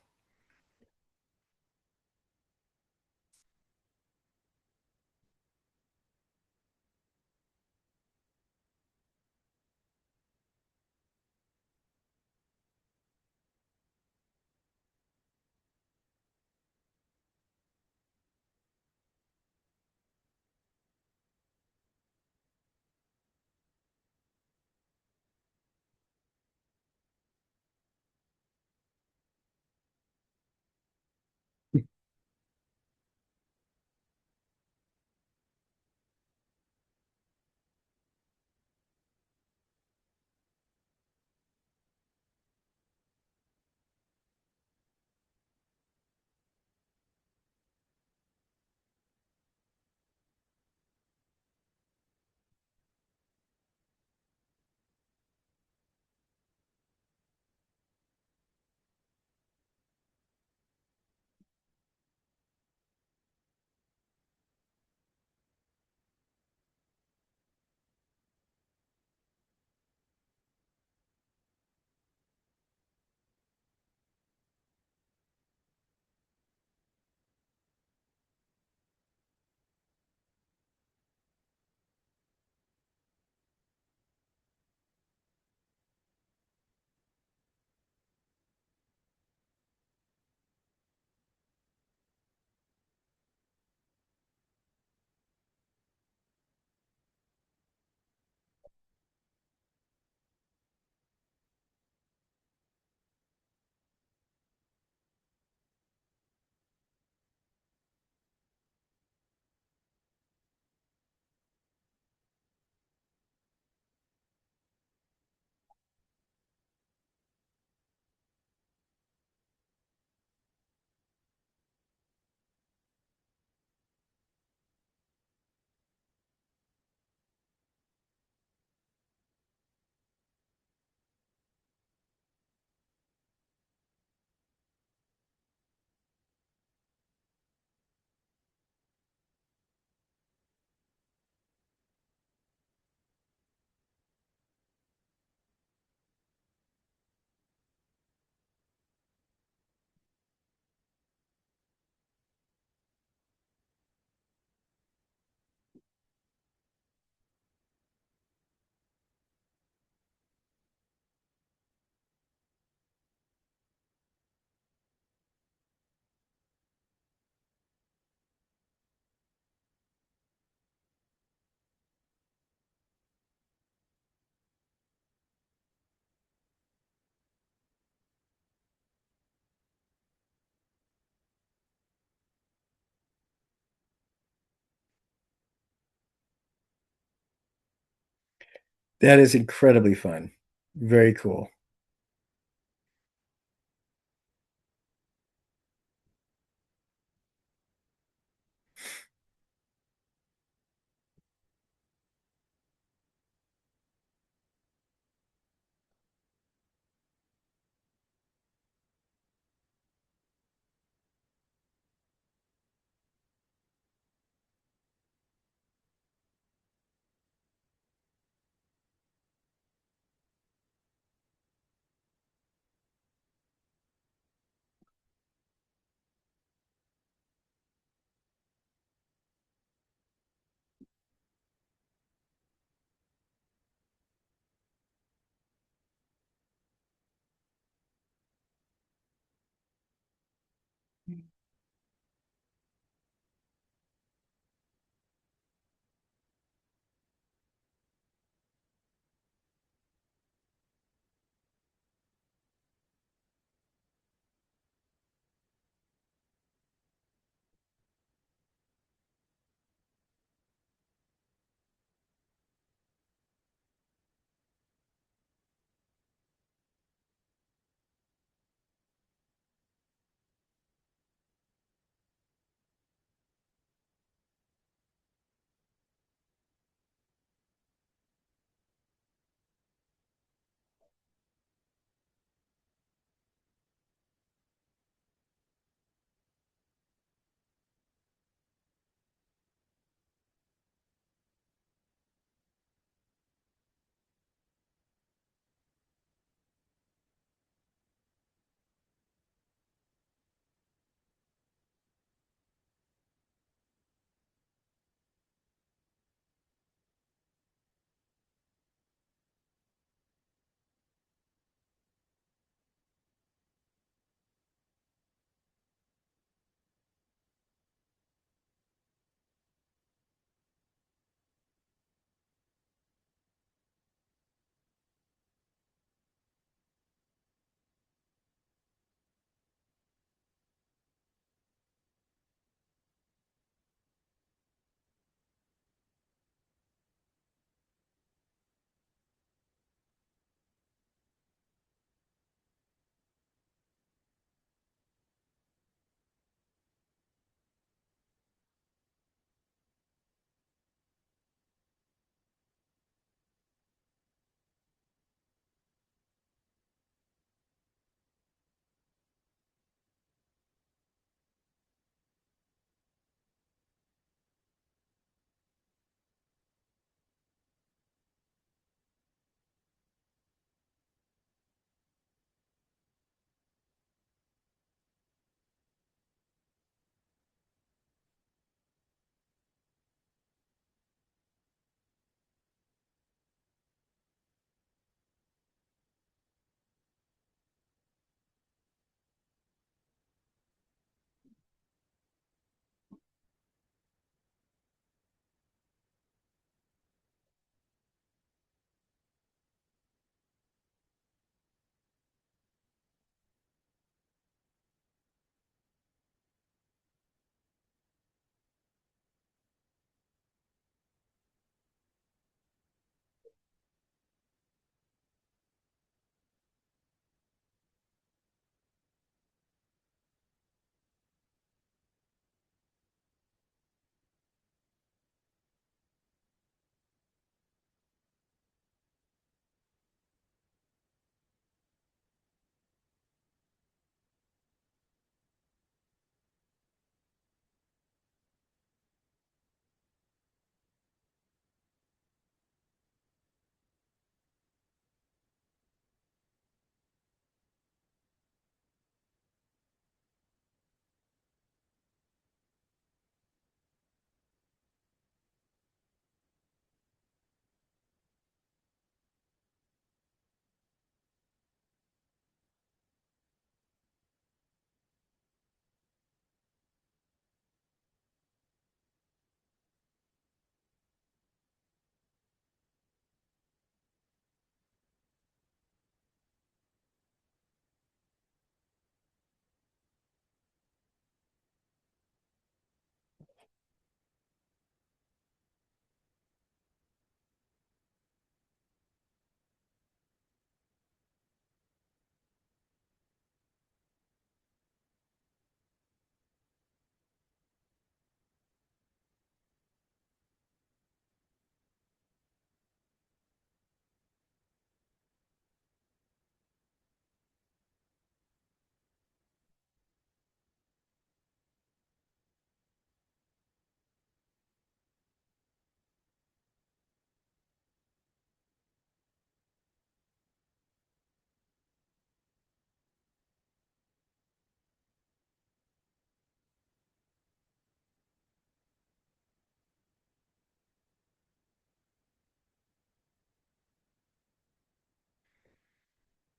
That is incredibly fun. Very cool.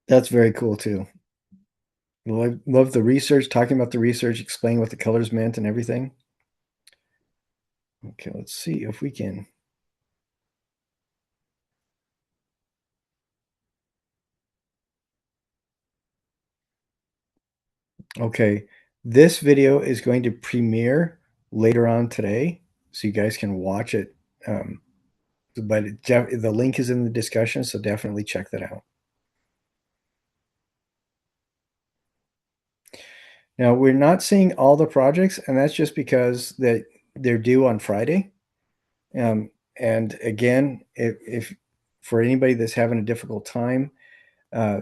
That's very cool too. Love the research, talking about the research, explaining what the colors meant and everything. Okay, let's see if we can. Okay, this video is going to premiere later on today, so you guys can watch it. Um, but the link is in the discussion, so definitely check that out. Now, we're not seeing all the projects, and that's just because they're due on Friday. And again, if for anybody that's having a difficult time, uh,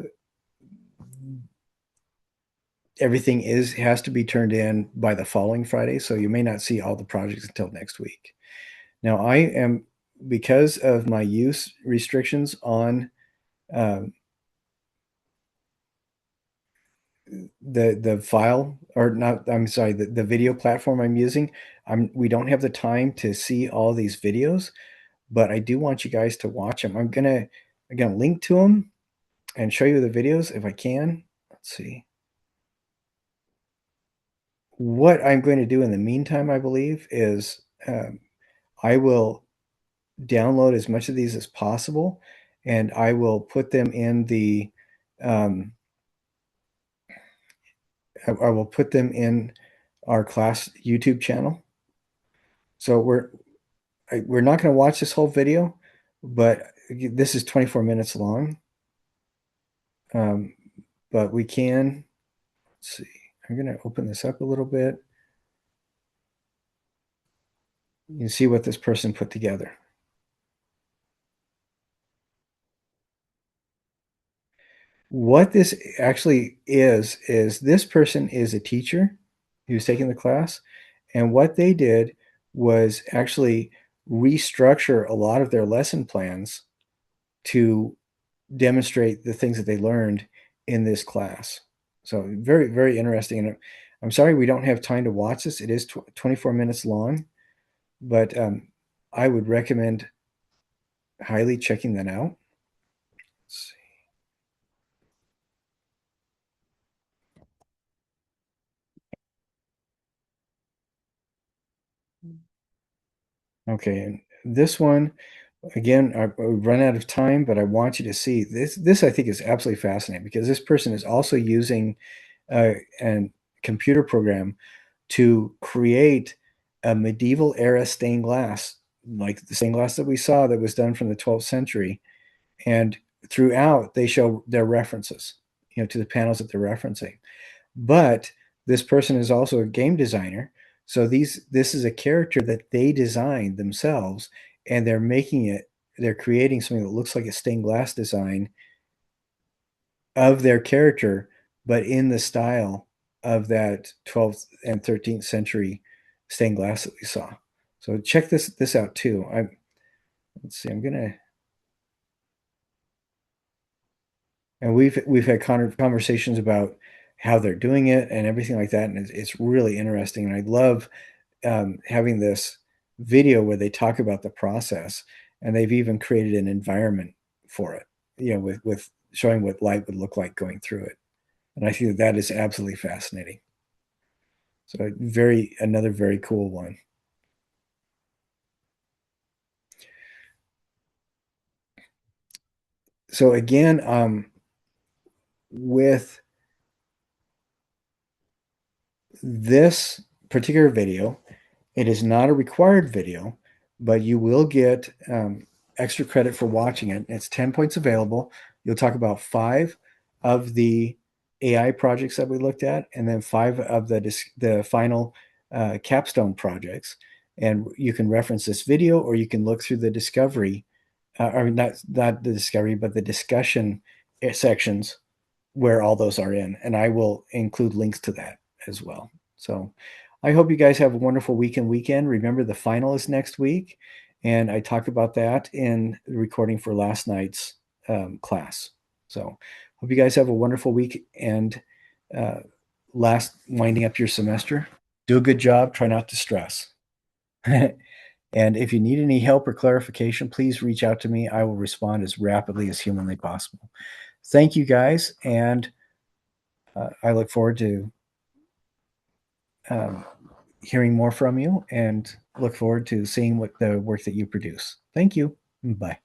everything has to be turned in by the following Friday, so you may not see all the projects until next week. Now, I am, because of my use restrictions on um, the file, or not, I'm sorry, the video platform I'm using, we don't have the time to see all these videos, but I do want you guys to watch them. I'm gonna link to them and show you the videos if I can. Let's see. What I'm going to do in the meantime, I believe, is I will download as much of these as possible, and I will put them in the um, I will put them in our class YouTube channel. So we're not going to watch this whole video, but this is 24 minutes long. Um, but we can. Let's see. I'm going to open this up a little bit. You can see what this person put together. What this actually is this person is a teacher who's taking the class, and what they did was actually restructure a lot of their lesson plans to demonstrate the things that they learned in this class. So very, very interesting. And I'm sorry we don't have time to watch this. It is 24 minutes long, but I would recommend highly checking that out. Let's see. Okay, and this one, again, we've run out of time, but I want you to see this. This I think is absolutely fascinating because this person is also using a computer program to create a medieval era stained glass, like the stained glass that we saw that was done from the 12th century. And throughout, they show their references, to the panels that they're referencing. But this person is also a game designer. So this is a character that they designed themselves, and they're creating something that looks like a stained glass design of their character, but in the style of that 12th and 13th century stained glass that we saw. So check this out too. Let's see, I'm gonna and we've had conversations about how they're doing it and everything like that, and it's really interesting. And I love having this video where they talk about the process, and they've even created an environment for it, with showing what light would look like going through it. And I think that is absolutely fascinating. So another very cool one. So again, with this particular video, it is not a required video, but you will get extra credit for watching it. It's 10 points available. You'll talk about 5 of the AI projects that we looked at, and then 5 of the final capstone projects. And you can reference this video, or you can look through the discovery, I mean, not the discovery, but the discussion sections where all those are in. And I will include links to that as well. So I hope you guys have a wonderful weekend. Remember, the final is next week. And I talked about that in the recording for last night's class. So hope you guys have a wonderful week and last winding up your semester. Do a good job. Try not to stress. And if you need any help or clarification, please reach out to me. I will respond as rapidly as humanly possible. thank you guys, and I look forward to um, hearing more from you and look forward to seeing what the work that you produce. Thank you. Bye.